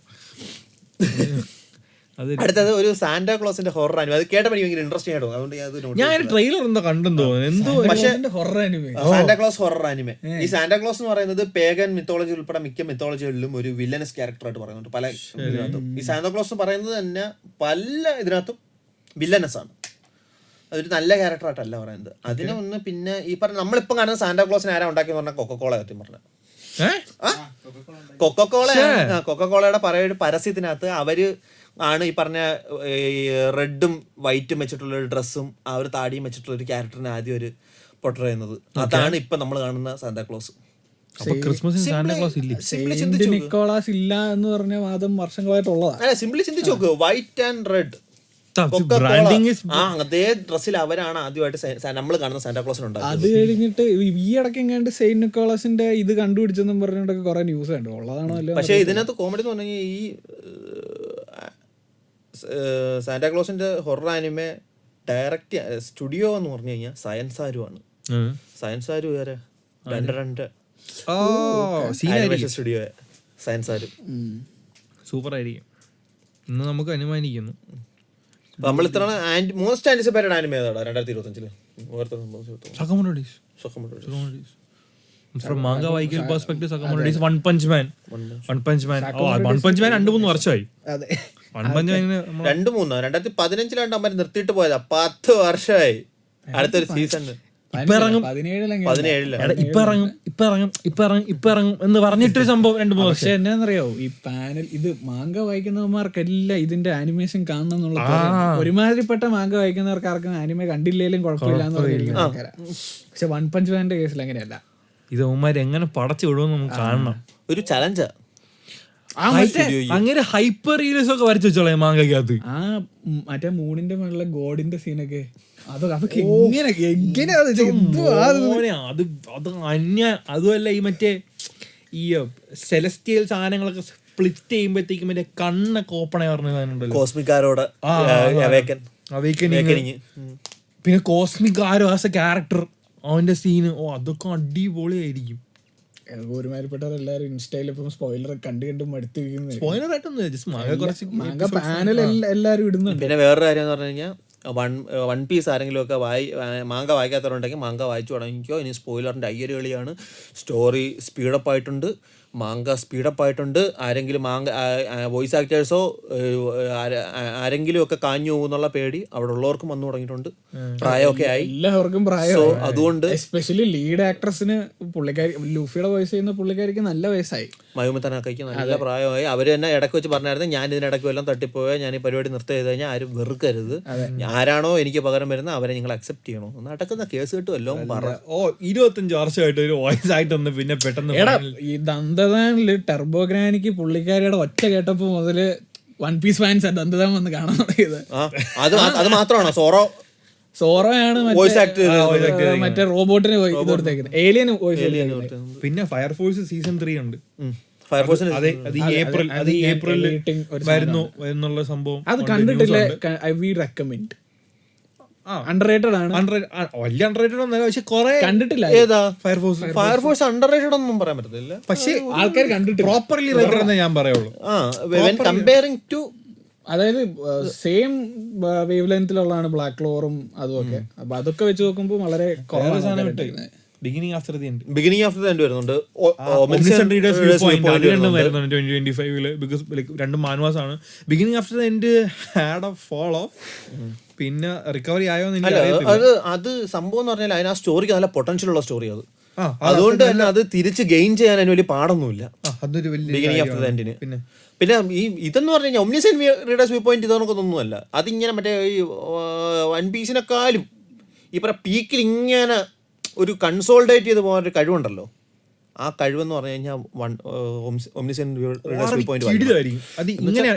അടുത്തത് ഒരു സാന്റാ ക്ലോസിന്റെ ഹൊറർ ആനിമേ. അത് കേട്ടപ്പോൾ എനിക്ക് ഭയങ്കര ഇൻട്രസ്റ്റിംഗ് ആയിരുന്നു. അതുകൊണ്ട് ഞാൻ ട്രെയിലർ എന്തോ കണ്ടെന്ന് തോന്നുന്നു. എന്തോ പക്ഷേ horror anime, Santa Claus horror anime. ഈ സാന്റാ ക്ലോസ് എന്ന് പറയുന്നത് പേഗൻ മിത്തോളജി ഉൾപ്പെടെ മിക്ക മിത്തോളജികളിലും ഒരു വില്ലനസ് ക്യാരക്ടറായിട്ട് പറയുന്നുണ്ട്. പല ഇതിനകത്തും ഈ സാന്റാ ക്ലോസ് പറയുന്നത് തന്നെ പല ഇതിനകത്തും വില്ലനസ് ആണ്. അതൊരു നല്ല ക്യാരക്ടറായിട്ടല്ല പറയുന്നത്. അതിനെ ഒന്ന് പിന്നെ ഈ പറഞ്ഞ നമ്മളിപ്പം കാണുന്ന സാന്റാ ക്ലോസിനെ ആരാ ഉണ്ടാക്കിയെന്ന് പറഞ്ഞാൽ കൊക്കക്കോള സത്യം പറഞ്ഞ കൊക്കക്കോളയുടെ പറയുന്ന പരസ്യത്തിനകത്ത് അവര് ആണ് ഈ പറഞ്ഞ റെഡും വൈറ്റും വെച്ചിട്ടുള്ള ഒരു ഡ്രസ്സും ആ ഒരു താടിയും വെച്ചിട്ടുള്ള ഒരു ക്യാരക്ടറിനെ ആദ്യം ഒരു പൊട്ടർ ചെയ്യുന്നത്. അതാണ് ഇപ്പൊ നമ്മൾ കാണുന്ന സാന്റാക്ലോസ്. സെയിന്റ് നിക്കോളാസ് ഇല്ല എന്ന് പറഞ്ഞ വാദം വർഷങ്ങളായിട്ടുള്ളതാണ്. അല്ല സിംപ്ലി ചിന്തിച്ചു നോക്ക്. വൈറ്റ് ആൻഡ് റെഡ് അതേ ഡ്രസ്സിൽ അവരാണ് ആദ്യമായിട്ട് നമ്മൾ കാണുന്ന സാന്റാക്ലോസിന് ഉണ്ടായത്. അത് കഴിഞ്ഞിട്ട് ഈ ഇടയ്ക്ക് എങ്ങാണ്ട് സെയിന്റ് നിക്കോളാസിന്റെ ഇത് കണ്ടുപിടിച്ചെന്നും പറഞ്ഞിട്ടൊക്കെ കുറെ ന്യൂസ് ഉണ്ട്. ഉള്ളതാണല്ലോ. പക്ഷെ ഇതിനകത്ത് കോമഡി എന്ന് പറഞ്ഞാൽ ഈ സാന്റാക്ലോസിന്റെ ഹൊറർ ആനിമേ ഡയറക്റ്റ് സ്റ്റുഡിയോ എന്ന് പറഞ്ഞു കഴിഞ്ഞാൽ സയൻസ് ആരുമാണ്. സയൻസ് ആരു വേറെ സ്റ്റുഡിയോ സയൻസ് ആരു സൂപ്പർ ആയിരിക്കും എന്ന് നമുക്ക് അനുമാനിക്കുന്നു. നമ്മൾ ഇത്ര മോസ്റ്റ് ആന്റിസിപ്പേറ്റഡ് ആനിമേ ഏതാടാ 2025? From manga വായിക്കൽ perspective Sakamoto days, one punch man. One punch man 2-3 വർഷമായി. വൺ പഞ്ച് മാനിന് 2015 അമ്മ നിർത്തിയിട്ട് പോയതാ. 10 വർഷമായി. അടുത്തൊരു സീസൺ ഇപ്പൊ ഇറങ്ങും 17 ഇപ്പൊ ഇറങ്ങും എന്ന് പറഞ്ഞിട്ടൊരു സംഭവം 2-3 വർഷം. പക്ഷെ എന്നാന്നറിയോ, ഈ പാനൽ ഇത് മാങ്ക വായിക്കുന്നവർക്കെല്ലാം ഇതിന്റെ ആനിമേഷൻ കാണണം എന്നുള്ള ഒരുമാതിരിപ്പെട്ട മാങ്ക വായിക്കുന്നവർക്ക് ആർക്കും ആനിമേ കണ്ടില്ലേലും കുഴപ്പമില്ല എന്ന് പറഞ്ഞിരിക്കുന്ന ആൾക്കാരാ. പക്ഷെ വൺ പഞ്ച് മാന്റെ കേസിൽ അങ്ങനെയല്ല. ഇത് ഉമ്മാര് എങ്ങനെ പടച്ചു വിടുമെന്ന് നമുക്ക് കാണണം. ഒരു ചലഞ്ചാ. അങ്ങനെ ഹൈപ്പർ റിയലിസം ഒക്കെ വരച്ചു വെച്ചോളാം മാങ്കക്കകത്ത്. ആ മറ്റേ മൂണിന്റെ മുകളിലെ ഗോഡിന്റെ സീനൊക്കെ അതൊക്കെ അത് അന്യ. അതുമല്ല ഈ മറ്റേ ഈ സെലസ്റ്റിയൽ സാധനങ്ങളൊക്കെ സ്പ്ലിറ്റ് ചെയ്യുമ്പോഴത്തേക്കും മറ്റേ കണ്ണൊക്കെ ഓപ്പൺ ആയി പറഞ്ഞ സാധനം കോസ്മിക്കാരോട് അവേക്കനിങ്. പിന്നെ cosmic arrow as A character അവന്റെ സീന് അതൊക്കെ അടിപൊളിയായിരിക്കും. ഒരുമാതിരിപ്പെട്ടവരെല്ലാരും ഇൻസ്റ്റയിൽ ഇപ്പം സ്പോയിലർ കണ്ടു മടുത്തിരിക്കുന്നത്. സ്പോയിലർ ആയിട്ടൊന്നും മാങ്ക പാനൽ എല്ലാരും ഇടുന്നുണ്ട്. പിന്നെ വേറൊരു കാര്യം എന്ന് പറഞ്ഞു കഴിഞ്ഞാൽ വൺ പീസ് ആരെങ്കിലും ഒക്കെ മാങ്ക വായിക്കാത്തവരുണ്ടെങ്കിൽ മാങ്ക വായിച്ചു തുടങ്ങിക്കോ. ഇനി സ്പോയിലറിൻ്റെ അയ്യൊരു കളിയാണ്. സ്റ്റോറി സ്പീഡപ്പ് ആയിട്ടുണ്ട്, മാങ്ക സ്പീഡപ്പ് ആയിട്ടുണ്ട്. ആരെങ്കിലും മാങ്ക വോയിസ് ആക്ടേഴ്സോ ആരെങ്കിലും ഒക്കെ കാഞ്ഞു പോകുന്നുള്ള പേടി അവിടെ ഉള്ളവർക്കും വന്നു തുടങ്ങിയിട്ടുണ്ട്. പ്രായമൊക്കെ ആയി, എല്ലാവർക്കും പ്രായം. അതുകൊണ്ട് എസ്പെഷ്യലി ലീഡ് ആക്ട്രസിന് പുള്ളിക്കാരി ലൂഫിയുടെ വോയിസ് ചെയ്യുന്ന പുള്ളിക്കാരിക്ക് നല്ല വയസ്സായി. മയൂമ തനാക്കയ്ക്ക് നല്ല പ്രായമായി. അവർ തന്നെ ഇടയ്ക്ക് വെച്ച് പറഞ്ഞായിരുന്നു, ഞാൻ ഇതിനിടയ്ക്ക് വല്ലതും തട്ടിപ്പോയാൽ ഞാൻ ഈ പരിപാടി നിർത്തി ചെയ്ത് കഴിഞ്ഞാൽ ആരും വെറുക്കരുത്, ആരാണോ എനിക്ക് പകരം വരുന്നത് അവരെ നിങ്ങൾ അക്സെപ്റ്റ് ചെയ്യണോ. നടക്കുന്ന കേസ് കിട്ടും എല്ലാം പറ. 25 വർഷമായിട്ട് ഒരു വോയിസ് ആയിട്ടൊന്ന് പിന്നെ പെട്ടെന്ന് ഈ ദന്തദാനില് ടർബോഗ്രാനിക്ക് പുള്ളിക്കാരിയുടെ ഒറ്റ കേട്ടപ്പോ മുതല് വൺ പീസ് ഫാൻസ് ദന്തദാൻ വന്ന് കാണാൻ തുടങ്ങിയത്. അത് മാത്രമാണോ സോറോയാണ് മറ്റേ റോബോട്ടിന് കൊടുത്തേക്കുന്നത്, ഏലിയന് വോയിസ്. പിന്നെ ഫയർഫോഴ്സ് സീസൺ 3 ഉണ്ട്. ഏപ്രിൽ വരുന്നു എന്നുള്ള സംഭവം അത് കണ്ടിട്ടില്ല. I V recommend. അണ്ടർറേറ്റഡ് ആണ്. വലിയ അണ്ടർറേറ്റഡ് ഒന്നല്ല, പക്ഷെ കുറെ കണ്ടിട്ടില്ല. ഏതാ ഫയർഫോഴ്സ് അണ്ടർറേറ്റഡ് ഒന്നും പറയാൻ പറ്റത്തില്ല. പക്ഷെ ആൾക്കാർ കണ്ടിട്ട് പ്രോപ്പർലി റേറ്റഡ് എന്നേ ഞാൻ പറയുള്ളൂ. കമ്പയറിംഗ് ടു, അതായത് സെയിം വേവ് ലെങ്തിലുള്ളതാണ് ബ്ലാക്ക് ക്ലോറും അതുമൊക്കെ. അപ്പൊ അതൊക്കെ വെച്ച് നോക്കുമ്പോൾ വളരെ ബിഗിനിങ് ആഫ്റ്റർ ദി എൻഡ് വരുന്നുണ്ട്. 2025 ബിക്കോസ് രണ്ടും മാൻവാസ് ആണ്. Beginning after the end had a fall off. പിന്നെ റിക്കവറി ആയോ എന്ന് അല്ല എനിക്ക് അറിയത്തില്ല. അത് സംഭവം എന്ന് പറഞ്ഞാൽ അതിന് ആ സ്റ്റോറിക്ക് നല്ല പൊട്ടൻഷ്യൽ ഉള്ള സ്റ്റോറി അത്. ആ, അതുകൊണ്ട് തന്നെ അത് തിരിച്ച് ഗെയിൻ ചെയ്യാൻ അതിന് വലിയ പാടൊന്നുമില്ല അതൊരു വലിയ ബിഗിനിങ് ഓഫ് ദ എൻഡിന്. പിന്നെ പിന്നെ ഇതെന്ന് പറഞ്ഞു കഴിഞ്ഞാൽ ഒമ്നിസെന്റ് റീഡേഴ്സ് വ്യൂ പോയിന്റ് ഇതൊന്നൊന്നുമല്ല. അതിങ്ങനെ മറ്റേ ഈ വൺ പീസിനെക്കാളും ഈ പറഞ്ഞ പീക്കിൽ ഇങ്ങനെ ഒരു കൺസോൾഡേറ്റ് ചെയ്ത് പോകാൻ ഒരു കഴിവുണ്ടല്ലോ. ആ കഴിവെന്ന് പറഞ്ഞു കഴിഞ്ഞാൽ ഒമ്നിസെന്റ് റീഡേഴ്സ് വ്യൂ പോയിന്റ് കിടിലായിരിക്കും. അത് ഇങ്ങനെ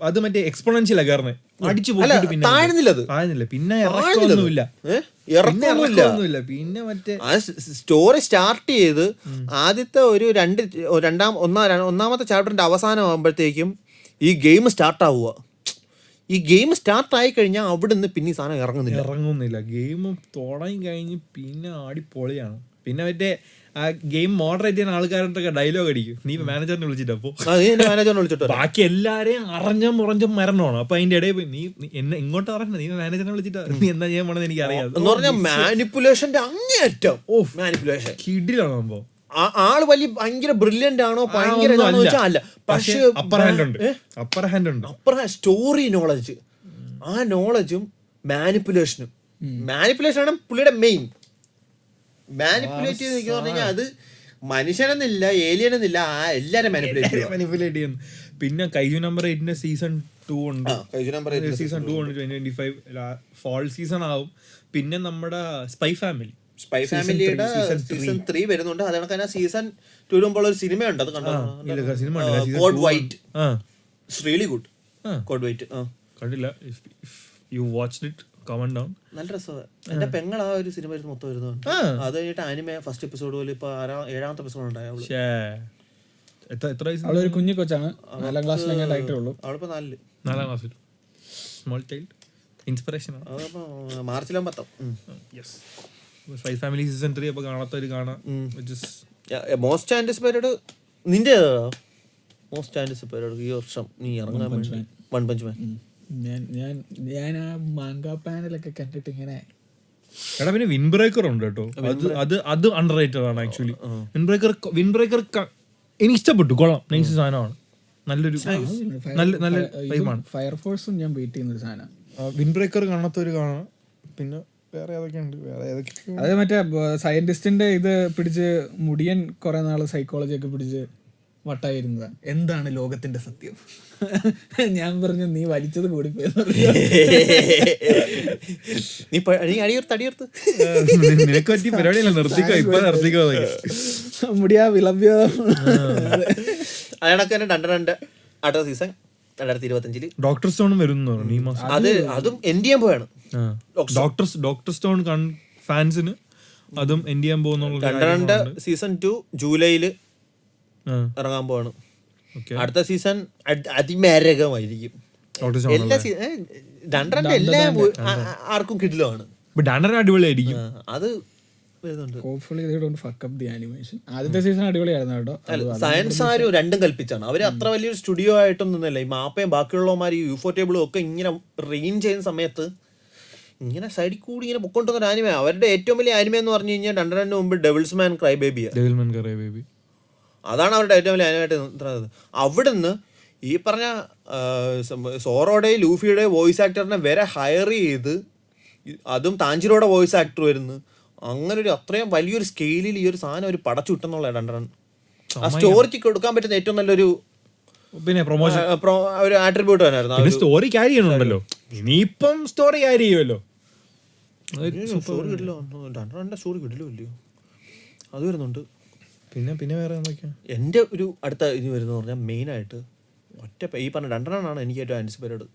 അത് മറ്റേ എക്സ്പോണൻഷ്യലാ കാരണം അടിച്ചു പോയിട്ട് പിന്നെ താഴ്ന്നില്ല അത്. താഴ്ന്നില്ല. പിന്നെ ഇറക്കൊന്നുമില്ല. ഇറക്കൊന്നുമില്ല. പിന്നെ മറ്റേ ആ സ്റ്റോറി സ്റ്റാർട്ട് ചെയ്ത് ആദ്യത്തെ ഒരു ഒന്നാമത്തെ ചാപ്റ്ററിന്റെ അവസാനം ആകുമ്പോഴത്തേക്കും ഈ ഗെയിം സ്റ്റാർട്ട് ആവുക. ഈ ഗെയിം സ്റ്റാർട്ട് ആയി കഴിഞ്ഞാൽ അവിടെ നിന്ന് പിന്നെ ഈ സാധനം ഇറങ്ങുന്നില്ല. ഗെയിം തുടങ്ങി കഴിഞ്ഞ് പിന്നെ അടിപൊളിയാണ്. പിന്നെ മറ്റേ ആ ഗെയിം മോഡറേറ്റ് ചെയ്യുന്ന ആൾക്കാരുടെ ഡയലോഗ് അടിക്കും. നീ മാനേജറിനെ വിളിച്ചിട്ട് അപ്പൊ മാനേജറിനെ വിളിച്ചിട്ട് ബാക്കി എല്ലാരെയും അറിഞ്ഞും മുറഞ്ഞും മരണമാണ്. അപ്പൊ അതിന്റെ ഇടയിൽ നീ എന്നെ ഇങ്ങോട്ട് അറിയണ്ട, നീ മാനേജറിനെ വിളിച്ചിട്ട് നീ എന്താ ചെയ്യാൻ പോണെന്ന് എനിക്ക് അറിയാം എന്ന് പറഞ്ഞാൽ മാനിപ്പുലേഷന്റെ അങ്ങേയറ്റം മാനിപ്പുലേഷൻ കിടിലാണ് സംഭവം. ആള് വലിയ ഭയങ്കര ബ്രില്യന്റ് ആണോ ഭയങ്കര അല്ല, പക്ഷേ അപ്പർ ഹാൻഡ് ഉണ്ട്. സ്റ്റോറി നോളജ്, ആ നോളജും മാനിപ്പുലേഷനാണ് പുള്ളിയുടെ മെയിൻ. മാനിപ്പുലേറ്റ് ചെയ്ത് നിൽക്കുന്ന പറഞ്ഞാൽ അത് മനുഷ്യനെന്നില്ല ഏലിയൻ എന്നില്ല, ആ എല്ലാരും മാനിപ്പുലേറ്റ് ചെയ്യുന്നു. പിന്നെ കൈജു നമ്പർ 8 സീസൺ 2 ഉണ്ട്. സീസൺ 2 ഉണ്ട് 2025 ഫാൾ സീസൺ ആവും. പിന്നെ നമ്മുടെ സ്പൈ ഫാമിലിയുടെ സീസൺ 3 വരുന്നുണ്ട്. അതുകൊണ്ട് തന്നെ സീസൺ 2 മുമ്പുള്ള ഒരു സിനിമയുണ്ട്, അത് കണ്ടോ? Code white. It's really good. Code white കണ്ടില്ല. You watched it, comment down. നല്ല രസമാണ്. എന്റെ പെങ്ങൾ ആ ഒരു സിനിമ മൊത്തം വരുന്നുണ്ട്. അത് കഴിഞ്ഞിട്ട് ആനിമേ ഫസ്റ്റ് എപ്പിസോഡ് പോലെ ഇപ്പൊ 7ാമത്തെ എപ്പിസോഡ് ഉണ്ടായി. എത്ര വയസ്സ്? അവളൊരു കുഞ്ഞു കൊച്ചാണ്, 4ാം ക്ലാസ്സിലായിട്ടേ ഉള്ളൂ. അവളിപ്പോ 4ാം ക്ലാസ്സിൽ. Small child inspiration. മാർച്ചിലാകുമ്പോ സ്പൈ ഫാമിലി സീസൺ 3 അപ്പൊ കാണാത്തൊരു കാണാം. മോസ്റ്റ് ആന്റിസിപ്പേറ്റഡ് നിന്റെ മോസ്റ്റ് ആന്റിസിപ്പേറ്റഡ് ഈ വർഷം നീ ഇറങ്ങാൻ വേണ്ടി വൺ പഞ്ച് മാൻ. ഞാൻ ആ മാങ്കാ പാനലൊക്കെ കണ്ടിട്ട് ഇങ്ങനെ എടാ പിന്നെ വിൻ ബ്രേക്കർ ഉണ്ട് കേട്ടോ. അത് അണ്ടർ റേറ്റഡ് ആണ് ആക്ച്വലി. വിൻ ബ്രേക്കർ എനിക്ക് ഇഷ്ടപ്പെട്ടു, കൊള്ളാം, നൈസ് സാധനമാണ്, നല്ലൊരു നല്ല ടൈമാണ്. ഫയർഫോഴ്സും ഞാൻ വെയിറ്റ് ചെയ്യുന്ന ഒരു സാധനം. വിൻ ബ്രേക്കർ കാണാത്തൊരു കാണാം. പിന്നെ വേറെ ഏതൊക്കെയുണ്ട്? അത് മറ്റേ സയന്റിസ്റ്റിന്റെ ഇത് പിടിച്ച് മുടിയൻ കുറെ നാള് സൈക്കോളജി ഒക്കെ പിടിച്ച് വട്ടായിരുന്നതാ. എന്താണ് ലോകത്തിന്റെ സത്യം? ഞാൻ പറഞ്ഞു നീ വലിച്ചത് കൂടിപ്പോയെന്ന്. നിനക്ക് പറ്റിയ പരിപാടിയല്ല, നിർത്തിക്കോ, ഇപ്പൊ നിർത്തിക്കോ. മുടിയാ വിളമ്പ്യോ. അതൊക്കെ തന്നെ അടുത്ത സീസൺ 2025 ഡോക്ടർ സ്റ്റോണും വരുന്നു ഈ മാസം. അതും എൻഡ് ചെയ്യാൻ പോയാണ്. ഡോക്ടർ സ്റ്റോൺ ഫാൻസിന് അതും എൻഡ് ചെയ്യാൻ പോകുന്ന സീസൺ 2 ജൂലൈയിൽ ഇറങ്ങാൻ പോവാണ്. അടുത്ത സീസൺ അതിമാരകമായിരിക്കും. എല്ലാം ആർക്കും കിടിലമാണ്. അടിപൊളിയായിരിക്കും. അത് ആദ്യത്തെ സീസൺ അടിപൊളിയായിരുന്നു കേട്ടോ. സയൻസ് ആരും രണ്ടും കൽപ്പിച്ചാണ്. അവര് അത്ര വലിയൊരു സ്റ്റുഡിയോ ആയിട്ടൊന്നും നിന്നല്ല. ഈ മാപ്പയും ബാക്കിയുള്ളവന്മാർ യൂഫോ ടേബിളും ഒക്കെ ഇങ്ങനെ റെയിൻ ചെയ്യുന്ന സമയത്ത് ഇങ്ങനെ സൈഡിൽ കൂടി ഇങ്ങനെ പൊക്കൊണ്ടുവന്ന ആനിമ. അവരുടെ ഏറ്റവും വലിയ ആനിമ എന്ന് പറഞ്ഞു കഴിഞ്ഞാൽ 2 മുമ്പ് ഡെവിൾസ് മാൻ ക്രൈ ബേബി. അതാണ് അവരുടെ ഏറ്റവും വലിയ ആനിമയായിട്ട് നിൽക്കുന്നത്. അവിടുന്ന് ഈ പറഞ്ഞ സോറോയുടെ ലൂഫിയുടെ വോയിസ് ആക്ടറിനെ വരെ ഹയർ ചെയ്ത്, അതും താഞ്ചിറോയുടെ വോയിസ് ആക്ടർ വരുന്നു. അങ്ങനെ ഒരു അത്രയും വലിയൊരു സ്കെയിലിൽ ഈ ഒരു സാധനം ഒരു പടച്ചു വിട്ടെന്നുള്ള 2 ആ സ്റ്റോറിക്ക് കൊടുക്കാൻ പറ്റുന്ന ഏറ്റവും നല്ലൊരു പിന്നെ പ്രൊമോഷൻ ഒരു ആട്രിബ്യൂട്ട് തന്നെയായിരുന്നു. സ്റ്റോറി ക്യാരി ചെയ്യണുണ്ടല്ലോ, ഇനിയിപ്പം സ്റ്റോറി ക്യാരി ചെയ്യുമല്ലോ. സ്റ്റോറി കിട്ടില്ലോ, 2 സ്റ്റോറി കിട്ടില്ലോ ഇല്ലയോ, അത് വരുന്നുണ്ട്. പിന്നെ വേറെ എന്തൊക്കെയാ എൻ്റെ ഒരു അടുത്ത ഇത് വരുന്നത് പറഞ്ഞാൽ മെയിനായിട്ട് ഒറ്റ ഈ പറഞ്ഞ 2 എനിക്ക് ഏറ്റവും ആൻറ്റിസിപ്പേറ്റഡ്.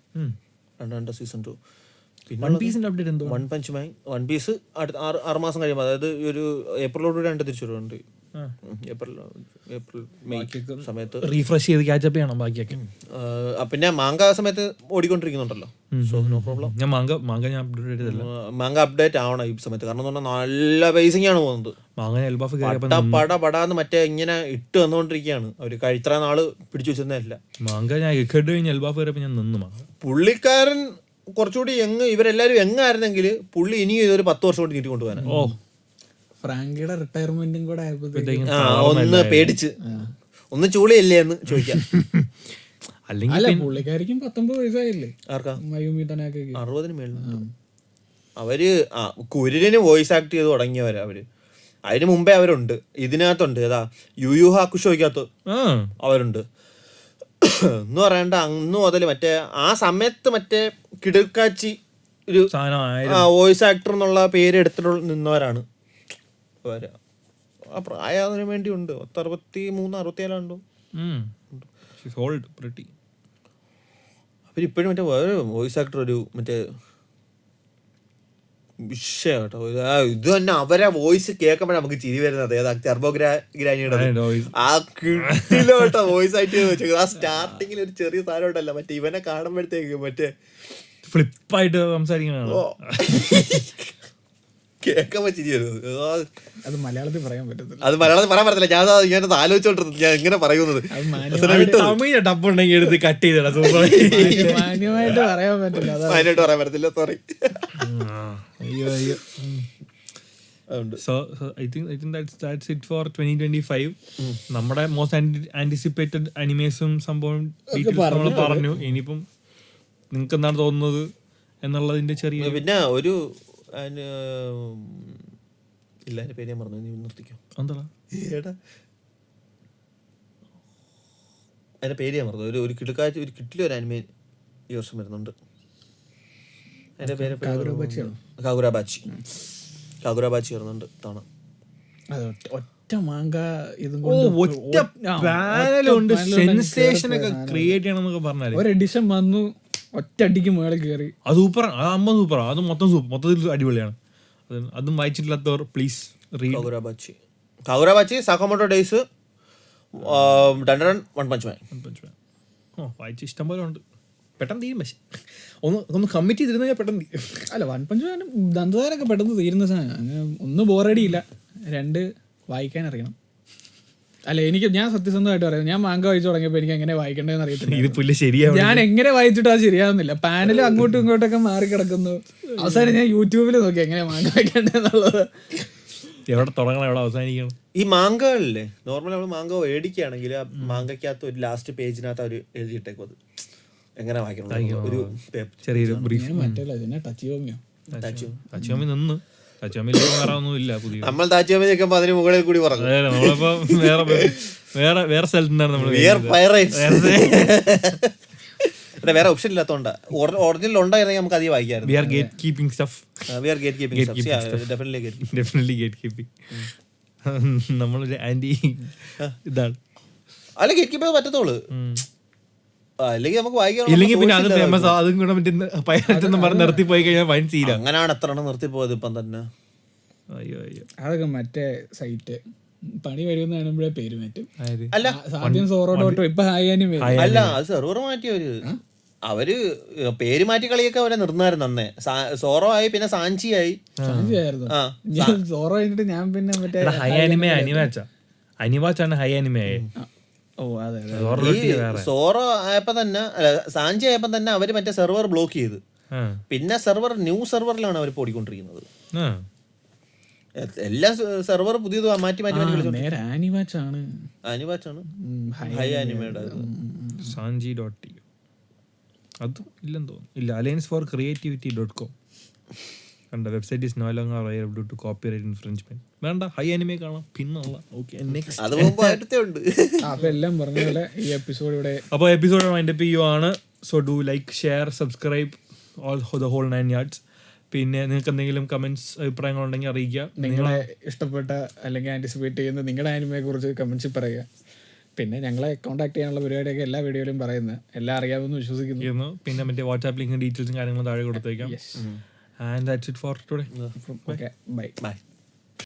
2 സീസൺ 2. പിന്നെ one punch man, one piece അടുത്ത 6 മാസം കഴിയുമ്പോൾ, അതായത് ഒരു ഏപ്രിലോടുകൂടി 2 തിരിച്ചു വരുന്നുണ്ട്. ഏപ്രിൽ മെയ് സമയത്ത് റീഫ്രഷ് ചെയ്ത് ക്യാച്ചപ്പ് ചെയ്യണം ബാക്കിയൊക്കെ. പിന്നെ മാങ്ക സമയത്ത് ഓടിക്കൊണ്ടിരിക്കുന്നുണ്ടല്ലോ, സോ നോ പ്രോബ്ലം. ഞാൻ മാങ്ക അപ്ഡേറ്റ് ആവണം ഈ സമയത്ത്. കാരണം എന്ന് പറഞ്ഞാൽ നല്ല പേസിംഗ് ആണ് പോകുന്നത്. പടാന്ന് മറ്റേ ഇങ്ങനെ ഇട്ട് വന്നുകൊണ്ടിരിക്കുകയാണ് അവര്. ഇത്ര നാള് പിടിച്ചു വെച്ചതല്ല മാങ്ക. ഞാൻ എൽബാഫ് കയറിയപ്പോൾ ഞാൻ നിന്ന്. പുള്ളിക്കാരൻ കുറച്ചുകൂടി ഇവരെല്ലാരും ആയിരുന്നെങ്കിൽ പുള്ളി ഇനിയും ഇതൊരു 10 വർഷം കൊണ്ട് നീട്ടി കൊണ്ടുപോകാൻ. ഫ്രാങ്കിയുടെ റിട്ടയർമെന്റും കൂടെ ഒന്ന് പേടിച്ച് ഒന്ന് ചൂളിയല്ലേ എന്ന് ചോദിക്കാം. അല്ലെങ്കിൽ അല്ല പുള്ളിക്കാരിക്കും 19 വയസ്സായില്ലേ ആർക്കാ? മയൂമി തനാക്കെ 60 മേളിൽ അവര് കുര്യന് വോയിസ് ആക്ട് ചെയ്ത് തുടങ്ങിയവരാ അവര്. അതിന് മുമ്പേ അവരുണ്ട്. ഇതിനകത്തുണ്ട് ഏതാ യുയു ഹാക്കുഷോയ്ക്കകത്ത് അവരുണ്ട്. എന്ന് പറയണ്ട അന്ന് മുതൽ മറ്റേ ആ സമയത്ത് മറ്റേ കിടുക്കാച്ചി ഒരു വോയിസ് ആക്ടർ എന്നുള്ള പേര് എടുത്തിട്ട് നിന്നവരാണ് അവര്. ആ പ്രായത്തിന് വേണ്ടി ഉണ്ട്. 63 67 ഉണ്ടോ അവരിപ്പോഴും മറ്റേ വേറെ വോയിസ് ആക്ടർ ഒരു മറ്റേ വിഷയം കേട്ടോ. ഇത് തന്നെ അവരെ വോയിസ് കേൾക്കുമ്പോഴാണ് നമുക്ക് ചിരി വരുന്നത്. ഏതാ ഗ്രാനിയുടെ ആ കിട്ടിലോട്ടോ വോയിസ് ആയിട്ട് വെച്ചത്. ആ സ്റ്റാർട്ടിങ്ങിൽ ഒരു ചെറിയ സാധനം ഉണ്ടല്ലോ മറ്റേ ഇവനെ കാണുമ്പോഴത്തേക്ക് മറ്റേ ഫ്ലിപ്പായിട്ട് സംസാരിക്കണം കേൾക്കുമ്പോ ചിരി വരുന്നത്. അത് മലയാളത്തിൽ പറയാൻ പറ്റത്തില്ല. അത് മലയാളത്തിൽ പറയാൻ പറ്റത്തില്ല. ഞാനത് ആലോചിച്ചോണ്ടിരുന്നത് ഞാൻ എങ്ങനെ പറയുന്നത്. തമിഴ് ടപ്പുണ്ടെങ്കിൽ എടുത്ത് കട്ട് ചെയ്തിടാ. മാന്യമായിട്ട് പറയാൻ പറ്റില്ല. അതിനായിട്ട് പറയാൻ പറ്റത്തില്ല, സോറി. അയ്യോ അയ്യോ. So I think that's it for 2025. നമ്മുടെ മോസ്റ്റ് ആന്റിസിപ്പേറ്റഡ് അനിമേസും സംഭവം ഡീറ്റെയിൽസ് നമ്മൾ പറഞ്ഞു. ഇനിയിപ്പം നിങ്ങൾക്ക് എന്താണ് തോന്നുന്നത് എന്നുള്ളതിന്റെ ചെറിയ പിന്നെ ഒരു ഇല്ല അതിന്റെ പേര് ഞാൻ പറഞ്ഞു. നീ നിർത്തിക്കോ. എന്താ അതിന്റെ പേര് ഞാൻ പറഞ്ഞു. ഒരു കിടുക്കാഴ്ച ഒരു കിട്ടിലൊരു അനിമേ ഈ വർഷം വരുന്നുണ്ട്. അതിന്റെ പേര് കാഗുരാബാച്ചി വരുന്നുണ്ട് തവണ. ഒറ്റ മാങ്ക ഇതും ഒറ്റ പാനലുണ്ട് സെൻസേഷൻ ഒക്കെ ക്രിയേറ്റ് ചെയ്യണമെന്നൊക്കെ പറഞ്ഞാല് ഒരു എഡിഷൻ വന്നു ഒറ്റ അടിക്ക് മേളിൽ കയറി. അത് സൂപ്പറാണ്. അത് സൂപ്പറാണ്. അത് മൊത്തത്തിൽ അടിപൊളിയാണ്. അതും വായിച്ചിട്ടില്ലാത്തവർ please read Kagurabachi, Sakamoto days, one punch man. വായിച്ച് ഇഷ്ടം പോലെ ഉണ്ട്. പെട്ടെന്ന് തീരും. പക്ഷെ ഒന്ന് കമ്മിറ്റ് ചെയ്തിരുന്നെങ്കിൽ പെട്ടെന്ന് തീരും. അല്ല വൺ പഞ്ച് മാനും ദന്തധാരൊക്കെ പെട്ടെന്ന് തീരുന്ന സാധനം. അങ്ങനെ ഒന്ന് ബോറടിയില്ല, രണ്ട് വായിക്കാൻ അറിയണം. അല്ല ഞാൻ സത്യസന്ധമായിട്ട് പറയാം, ഞാൻ മാങ്ക വായിച്ചു തുടങ്ങിയപ്പോൾ എനിക്ക് എങ്ങനെ വായിക്കേണ്ടതെന്ന് അറിയത്തില്ല. ഞാൻ എങ്ങനെ വായിച്ചിട്ട് അത് ശരിയാവുന്നില്ല. പാനൽ അങ്ങോട്ടും ഇങ്ങോട്ടൊക്കെ മാറി കിടക്കുന്നു. അവസാനം ഞാൻ യൂട്യൂബിൽ നോക്കി എങ്ങനെ മാങ്ക വായിക്കേണ്ടതെന്നുള്ളത്. എവിടെ തുടങ്ങണം എവിടെ അവസാനിക്കണം. ഈ മാങ്കകളില്ലേ, നോർമൽ നമ്മൾ മാങ്ക മേടിക്കുകയാണെങ്കിൽ ആ മാങ്കയ്ക്കകത്ത് ഒരു ലാസ്റ്റ് പേജിനകത്ത് അവർ എഴുതിയിട്ടേക്കും അത് എങ്ങനെ വായിക്കണം. ഒരു ചെറിയൊരു ബ്രീഫ്. ടച്ചോമി നിന്ന് വേറൊന്നുമില്ല പുതിയ. നമ്മൾ താച്ചോമി നിൽക്കുമ്പോൾ അതിന് മുകളിൽ കൂടി പറഞ്ഞു. നമ്മളിപ്പോ വേറെ സ്ഥലത്തുണ്ടാണ് നമ്മൾ. വേറെ ഓപ്ഷൻ ഇല്ലാത്തോണ്ടാ. ഒറിജിനൽ ഉണ്ടായിരുന്നെങ്കിൽ നമുക്ക് അധികം വായിക്കായിരുന്നു. നമ്മളൊരു ആന്റി ഇതാണ്. അല്ല ഗേറ്റ് കീപ്പ് പറ്റത്തുള്ളൂ. അല്ലെങ്കിൽ നമുക്ക് വായിക്കാം. ഇല്ലെങ്കിൽ പിന്നെ അത് ഫേമസ് അതും കൂടെ മറ്റേ പൈററ്റ് പറഞ്ഞ് നിർത്തി പോയി കഴിഞ്ഞാൽ വൈൻ സീര. അങ്ങനെയാണ് എത്ര എണ്ണം നിർത്തി പോയത് ഇപ്പം തന്നെ. അയ്യോ അയ്യോ. അതൊക്കെ മറ്റേ സൈറ്റ് പണി വരുന്ന കാണുമ്പോഴേ പേര് മാറ്റും. അല്ല ആദ്യം സോറോഡോട്ടോ ഇപ്പൊ ഹായാനിമേ. അല്ല അത് സെർവർ മാറ്റിയവര്. അവര് പേര് മാറ്റി കളിയൊക്കെ അവരെ നിർന്നായിരുന്നു അന്നേ. സോറോ ആയി, പിന്നെ സാഞ്ചി ആയി. സോറോ കഴിഞ്ഞിട്ട് ഞാൻ പിന്നെ മറ്റേ ഹൈയാനിമേ അനിവാച്ചാണ് ഹൈയാനിമേ. ഓ അതെ. സോറോ ആയപ്പോ തന്നെ സാഞ്ചി ആയപ്പോ തന്നെ അവര് മറ്റേ സെർവർ ബ്ലോക്ക് ചെയ്ത്, പിന്നെ ന്യൂ സെർവറിലാണ് അവർ ഓടിക്കൊണ്ടിരിക്കുന്നത്. എല്ലാ സെർവർ പുതിയത് മാറ്റി മാറ്റി ആനിവാച്ചാണ് ഹൈ ആനിമേഡ് സാഞ്ചി.io അതും ഇല്ലെന്ന് തോന്നുന്നു. ഇല്ല, allianceforcreativity.com കണ്ട website is no longer available due to copyright infringement. വേണ്ട, ഹൈ അനിമേ കാണാം പിന്നുള്ള. Okay next. അപ്പോൾ എല്ലാം പറഞ്ഞ പോലെ ഈ എപ്പിസോഡ് ഇവിടെ അപ്പോൾ എപ്പിസോഡ് വൈൻഡപ്പ് ചെയ്യുവാണ്. So do like, share, subscribe all the whole 9 yards. പിന്നെ നിങ്ങൾക്ക് എന്തെങ്കിലും കമന്റ്സ് അഭിപ്രായങ്ങളുണ്ടെങ്കിൽ അറിയിക്കുക. നിങ്ങളെ ഇഷ്ടപ്പെട്ട അല്ലെങ്കിൽ ആന്റിസിപ്പേറ്റ് ചെയ്യുന്ന നിങ്ങളുടെ ആനിമയെ കുറിച്ച് കമന്റ്സിൽ പറയുക. പിന്നെ ഞങ്ങളെ കോൺടാക്ട് ചെയ്യാനുള്ള പരിപാടിയൊക്കെ എല്ലാ വീഡിയോയിലും പറയുന്നത് എല്ലാം അറിയാമെന്ന് വിശ്വസിക്കുന്നു. പിന്നെ മറ്റേ വാട്സാപ്പ് ലിങ്ക് ഡീറ്റെയിൽസും കാര്യങ്ങളും താഴെ കൊടുത്തേക്കാം. And that's it for today. Okay, bye.